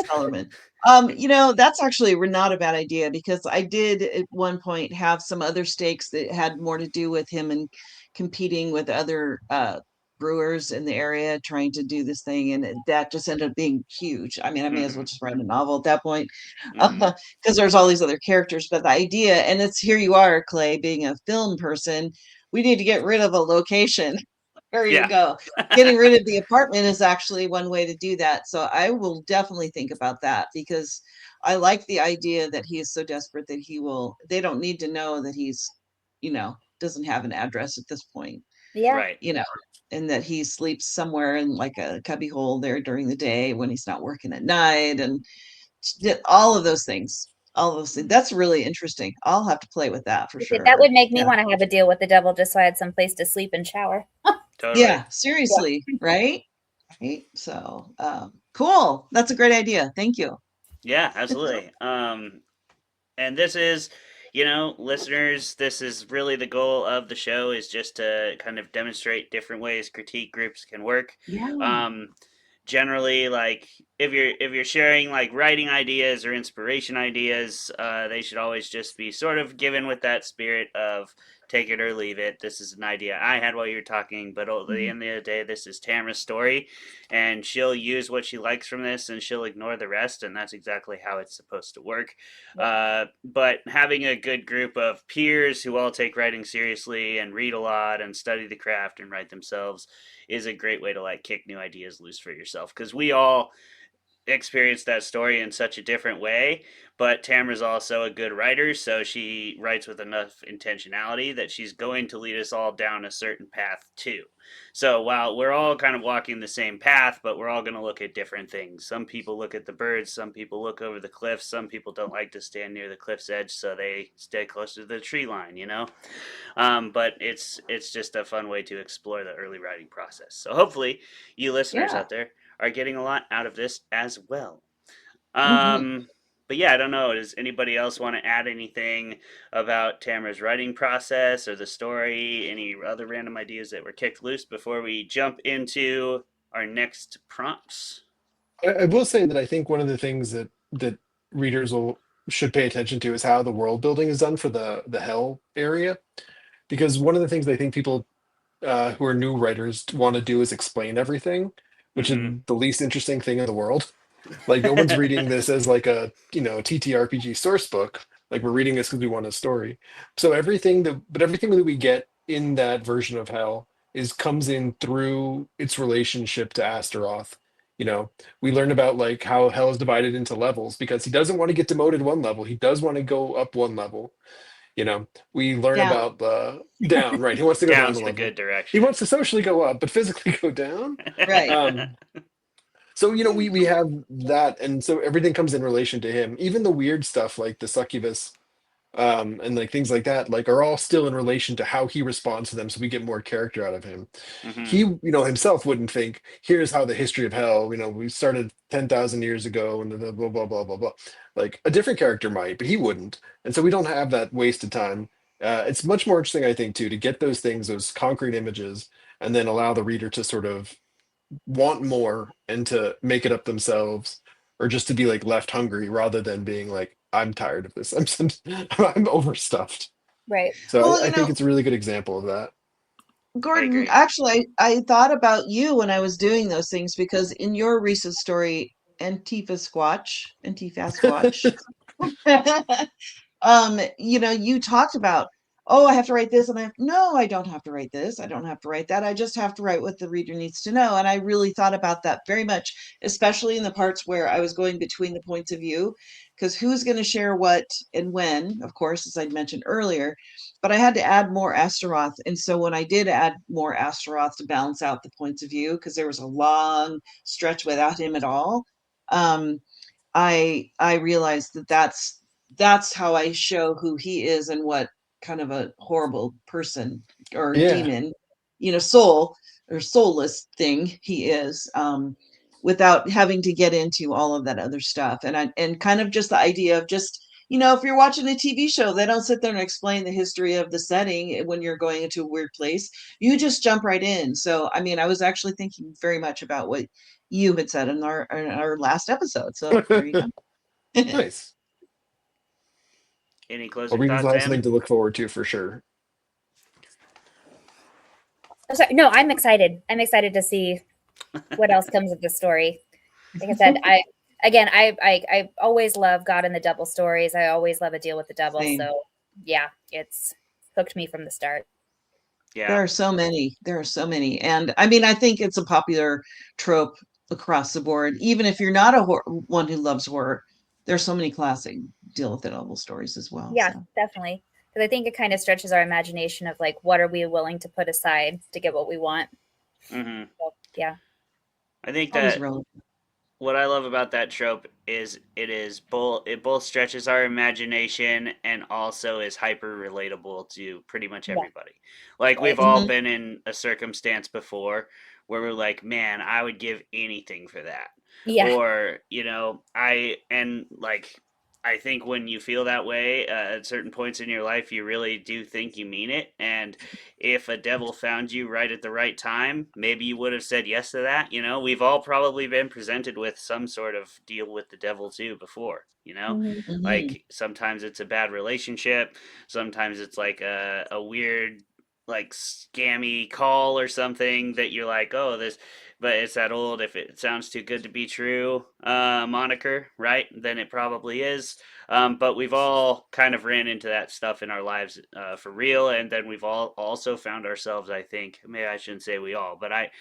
Cellarman. That's actually not a bad idea because I did at one point have some other stakes that had more to do with him and competing with other brewers in the area trying to do this thing, and that just ended up being huge. I mean, I may as well Hmm. just write a novel at that point Hmm. because there's all these other characters. But the idea, and it's here you are, Clay, being a film person. We need to get rid of a location. There you Yeah. go. Getting rid of the apartment is actually one way to do that. So I will definitely think about that because I like the idea that he is so desperate that they don't need to know that doesn't have an address at this point, Yeah. Right. you know, and that he sleeps somewhere in like a cubby hole there during the day when he's not working at night and all of those things. All those things. That's really interesting. I'll have to play with that for That sure. would make me Yeah. want to have a deal with the devil just so I had some place to sleep and shower. Totally. Yeah, seriously, right? Right. So, cool. That's a great idea. Thank you. Yeah, absolutely. And this is, you know, listeners, this is really the goal of the show is just to kind of demonstrate different ways critique groups can work. Yeah. Um, generally, like if you're sharing like writing ideas or inspiration ideas, they should always just be sort of given with that spirit of take it or leave it. This is an idea I had while you were talking, but at the Mhm. end of the day, this is Tamara's story, and she'll use what she likes from this, and she'll ignore the rest, and that's exactly how it's supposed to work. But having a good group of peers who all take writing seriously and read a lot and study the craft and write themselves is a great way to like kick new ideas loose for yourself, because we all experienced that story in such a different way. But Tamara's also a good writer, so she writes with enough intentionality that she's going to lead us all down a certain path too. So while we're all kind of walking the same path, but we're all going to look at different things. Some people look at the birds, some people look over the cliffs, some people don't like to stand near the cliff's edge, so they stay close to the tree line, you know. But it's just a fun way to explore the early writing process. So hopefully, you listeners Yeah. out there are getting a lot out of this as well. Hmm. But yeah, I don't know. Does anybody else want to add anything about Tamara's writing process or the story? Any other random ideas that were kicked loose before we jump into our next prompts? I will say that I think one of the things that readers will should pay attention to is how the world building is done for the hell area. Because one of the things I think people who are new writers want to do is explain everything, which is Mm-hmm. the least interesting thing in the world. Like no one's reading this as like a TTRPG source book. Like we're reading this because we want a story. So everything that we get in that version of Hell is comes in through its relationship to Astaroth. You know, we learn about like how Hell is divided into levels because he doesn't want to get demoted one level. He does want to go up one level. You know, we learn Down. about the down, right? He wants to go down a Down's the level. good He direction. wants to socially go up, but physically go down. Right. Um, so we have that, and so everything comes in relation to him. Even the weird stuff like the succubus and like things like that, like are all still in relation to how he responds to them, so we get more character out of him. Hmm. He, himself wouldn't think, here's how the history of hell, we started 10,000 years ago, and blah blah blah blah blah. Like a different character might, but he wouldn't, and so we don't have that wasted time. It's much more interesting, I think, too, to get those things, those concrete images, and then allow the reader to sort of want more and to make it up themselves, or just to be like left hungry rather than being like, I'm tired of this. I'm overstuffed. Right. So Well, I think it's a really good example of that. I Gordon, agree. actually, I thought about you when I was doing those things because in your recent story, Antifa Squatch, you talked about, oh, I have to write this, and no, I don't have to write this. I don't have to write that. I just have to write what the reader needs to know. And I really thought about that very much, especially in the parts where I was going between the points of view, because who's going to share what and when, of course, as I'd mentioned earlier. But I had to add more Astaroth. And so when I did add more Astaroth to balance out the points of view, because there was a long stretch without him at all, um, I realized that that's how I show who he is and what kind of a horrible person or Yeah. demon, soul or soulless thing he is, without having to get into all of that other stuff. And kind of just the idea of just, if you're watching a TV show, they don't sit there and explain the history of the setting when you're going into a weird place. You just jump right in. So, I mean, I was actually thinking very much about what you had said in our last episode. So there you go. Nice. Any Well, closing readers thoughts, will have something Tammy? to look forward to for sure. Oh, sorry. No, I'm excited. I'm excited to see what else comes of this story. Like I said, I always love God and the Devil stories. I always love a deal with the devil. Same. So yeah, it's hooked me from the start. Yeah. There are so many. There are so many. And I mean, I think it's a popular trope across the board. Even if you're not one who loves horror, there's so many classic deal with the devil stories as well. Yeah, So definitely. Because I think it kind of stretches our imagination of like, what are we willing to put aside to get what we want? Hmm. So, yeah. I think always that relevant. what I love about that trope is it both stretches our imagination and also is hyper relatable to pretty much Yeah. everybody. Like we've Right. all Hmm. been in a circumstance before where we're like, man, I would give anything for that. Yeah. Or, I think when you feel that way at certain points in your life, you really do think you mean it. And if a devil found you right at the right time, maybe you would have said yes to that. We've all probably been presented with some sort of deal with the devil too before. Mhm. Hmm. Like sometimes it's a bad relationship, sometimes it's like a weird, like scammy call or something that you're like, oh, this, but it's that old, if it sounds too good to be true moniker, right? Then it probably is. But we've all kind of ran into that stuff in our lives for real, and then we've all also found ourselves. I think maybe I shouldn't say we all, but I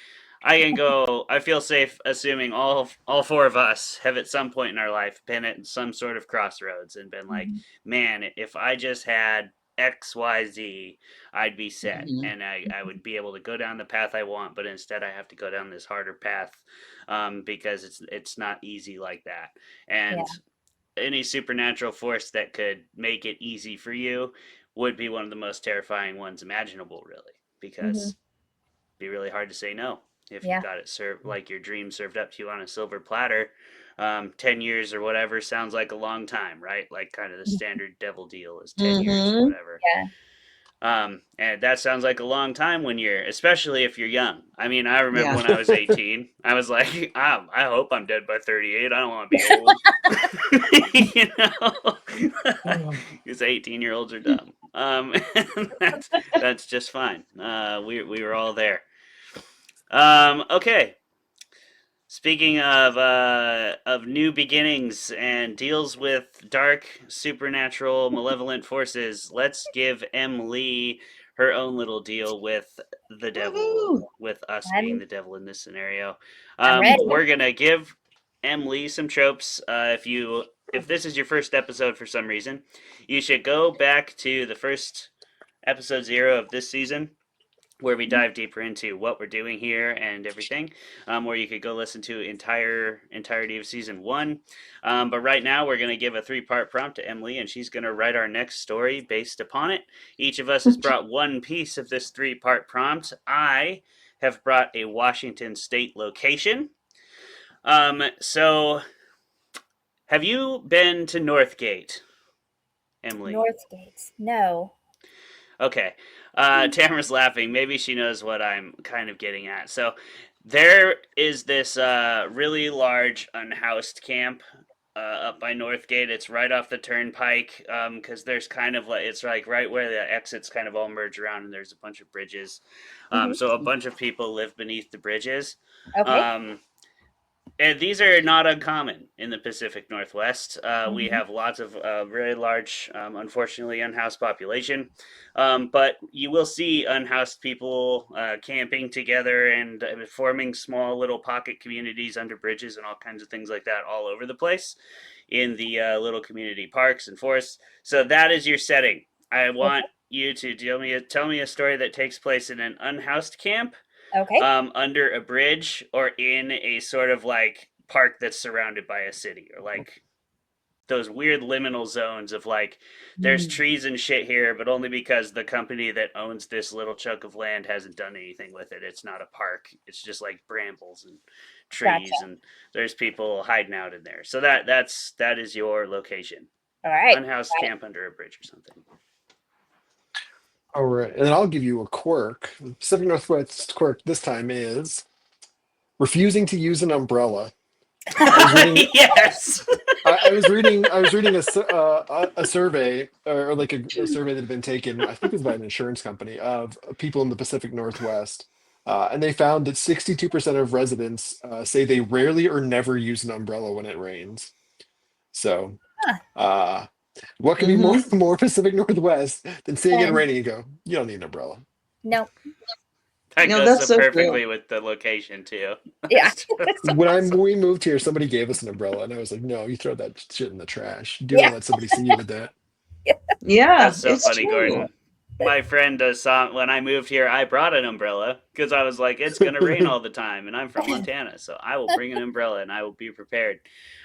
can go. I feel safe assuming all four of us have at some point in our life been at some sort of crossroads and been like, Mhm. man, if I just had XYZ, I'd be set, Hmm. and I would be able to go down the path I want. But instead, I have to go down this harder path because it's not easy like that. Yeah. And any supernatural force that could make it easy for you would be one of the most terrifying ones imaginable, really, Hmm. because it'd be really hard to say no if you Yeah. got it served like your dream served up to you on a silver platter. 10 years or whatever sounds like a long time, right? Like kind of the standard devil deal is 10 years or Hmm. whatever. Yeah. And that sounds like a long time when especially if you're young. I mean, I remember Yeah. when I was 18, I was like, I hope I'm dead by 38. I don't want to be old. you know, because 18-year-olds are dumb. And that's just fine. We were all there. Okay. Speaking of new beginnings and deals with dark, supernatural, malevolent forces, let's give M. Lee her own little deal with the devil, Woohoo! with us being I'm the devil in this scenario. I'm ready. We're gonna give M. Lee some tropes. If this is your first episode for some reason, you should go back to the first episode 0 of this season where we dive deeper into what we're doing here and everything, where you could go listen to entirety of season 1. But right now we're going to give a 3-part prompt to Emily, and she's going to write our next story based upon it. Each of us has brought one piece of this 3-part prompt. I have brought a Washington State location. So have you been to Northgate, Emily? Northgate. No. Okay. Tamara's laughing. Maybe she knows what I'm kind of getting at. So there is this really large unhoused camp up by Northgate. It's right off the turnpike because there's kind of like, it's like right where the exits kind of all merge around, and there's a bunch of bridges. So a bunch of people live beneath the bridges. Okay. And these are not uncommon in the Pacific Northwest. We have lots of very large, unfortunately, unhoused population. But you will see unhoused people camping together and forming small little pocket communities under bridges and all kinds of things like that all over the place in the little community parks and forests. So that is your setting. I want you to tell me a story that takes place in an unhoused camp. Okay. Under a bridge or in a sort of like park that's surrounded by a city, or like those weird liminal zones of like there's trees and shit here, but only because the company that owns this little chunk of land hasn't done anything with it. It's not a park. It's just like brambles and trees, and there's people hiding out in there. So that is your location. All right. Unhoused camp under a bridge or something. All right, and then I'll give you a quirk. The Pacific Northwest quirk this time is refusing to use an umbrella. Yes. I was reading a survey, or like a survey that had been taken, I think it was by an insurance company, of people in the Pacific Northwest, and they found that 62% of residents say they rarely or never use an umbrella when it rains. So, what could be more Pacific Northwest than seeing it raining and go, you don't need an umbrella. No. That goes that's so so perfectly true. with the location too. Yeah. When we moved here, somebody gave us an umbrella, and I was like, "No, you throw that shit in the trash. You don't let somebody see you with that." Yeah, That's so it's funny, true. Gordon. My friend saw when I moved here, I brought an umbrella because I was like, it's going to rain all the time, and I'm from Montana, so I will bring an umbrella and I will be prepared.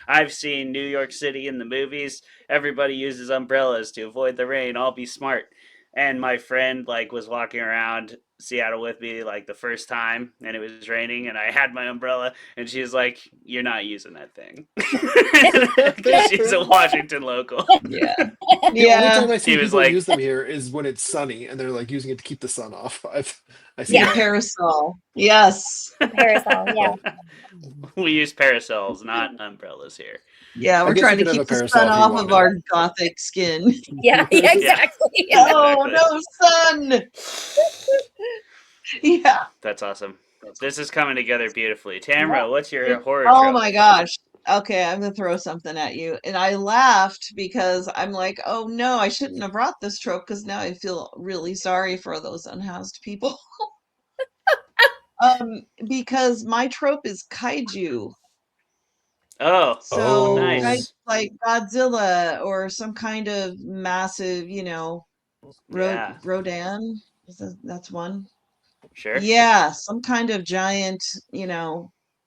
I've seen New York City in the movies. Everybody uses umbrellas to avoid the rain. I'll be smart. And my friend like was walking around Seattle with me like the first time, and it was raining, and I had my umbrella, and she was like, "You're not using that thing," because she's a Washington local. Yeah. The only time I see He was people like- use them here is when it's sunny, and they're like using it to keep the sun off. I see Yeah, that. parasol. Yes. Parasol. Yeah. We use parasols, not umbrellas here. Yeah, I we're guess trying you to could have keep a the parasol sun if you off of wanted. our gothic skin. Yeah. Exactly. Oh, no sun. Yeah. That's awesome. This is coming together beautifully. Tamara, what's your horror Oh trope? my gosh. Okay, I'm gonna throw something at you. And I laughed because I'm like, oh no, I shouldn't have brought this trope because now I feel really sorry for those unhoused people. Because my trope is kaiju. Oh, So nice. like Godzilla or some kind of massive, Yeah, Rodan. That's one. sure. Yeah, some kind of giant,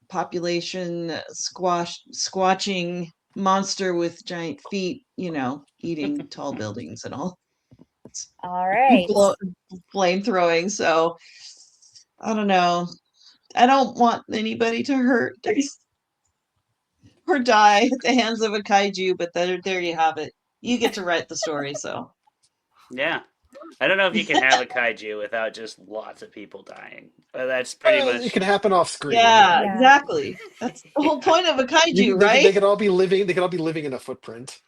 population squatching monster with giant feet, eating tall buildings and all. All right. Flame throwing. So I don't know. I don't want anybody to hurt or die at the hands of a kaiju, but there you have it. You get to write the story, so. Yeah. I don't know if you can have a kaiju without just lots of people dying. That's pretty It much. can happen off screen. Yeah, Yeah. exactly. That's the whole point of a kaiju, right? They could all be living. They could all be living in a footprint.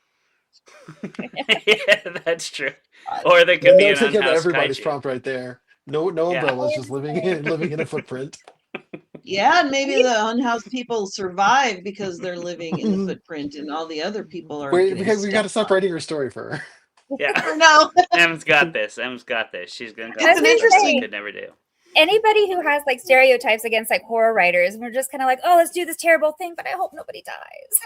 Yeah, that's true. Or there could be They'll an take care of unhoused everybody's kaiju. prompt right there. No Yeah. umbrellas, just living in a footprint. Yeah, and maybe the unhoused people survive because they're living in the footprint, and all the other people are Wait, getting we got to stepped stop on. writing her story for her. Yeah. Or no. Em's got this. Em's got this. She's gonna go. It's an interesting- I could never do. Anybody who has like stereotypes against like horror writers, and we're just kind of like, oh, let's do this terrible thing, but I hope nobody dies.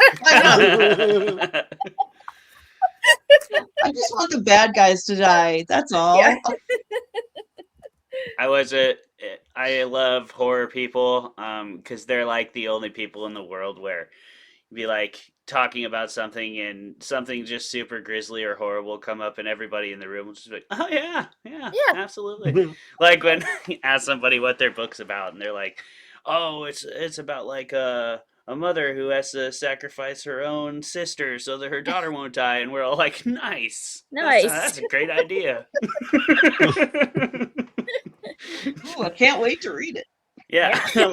I just want the bad guys to die. That's all. Yeah. I love horror people, because they're like the only people in the world where be like talking about something and something just super grisly or horrible come up and everybody in the room will just be like, oh yeah, yeah, Yeah. absolutely. Like when you ask somebody what their book's about and they're like, oh, it's about like a mother who has to sacrifice her own sister so that her daughter won't die, and we're all like, nice, Nice. that's a great idea. Ooh, I can't wait to read it. Yeah, Yeah.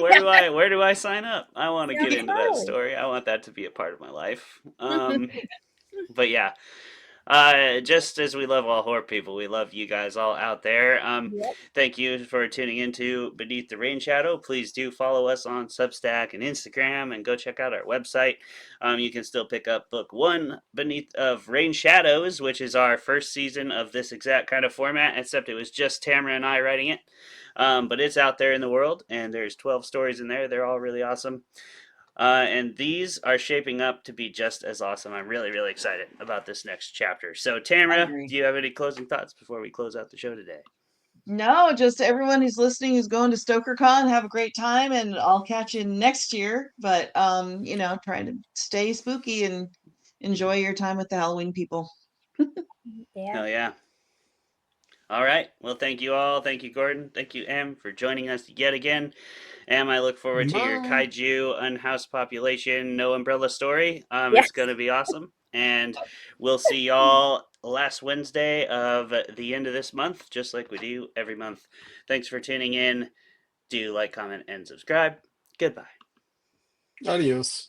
where do I sign up? I want to Yeah, get into that totally. story. I want that to be a part of my life. But yeah, just as we love all horror people, we love you guys all out there. Yep. Thank you for tuning into Beneath the Rain Shadow. Please do follow us on Substack and Instagram, and go check out our website. You can still pick up book one, Beneath of Rain Shadows, which is our first season of this exact kind of format, except it was just Tamara and I writing it. But it's out there in the world, and there's 12 stories in there. They're all really awesome. And these are shaping up to be just as awesome. I'm really, really excited about this next chapter. So, I Tamara, agree. do you have any closing thoughts before we close out the show today? No, just everyone who's listening who's going to StokerCon, have a great time, and I'll catch you next year. But try to stay spooky and enjoy your time with the Halloween people. Yeah. Hell yeah. All right. Well, thank you all. Thank you, Gordon. Thank you, Em, for joining us yet again. Em, I look forward to your Bye. kaiju unhoused population no umbrella story. Yes. It's going to be awesome. And we'll see y'all last Wednesday of the end of this month, just like we do every month. Thanks for tuning in. Do like, comment, and subscribe. Goodbye. Adios.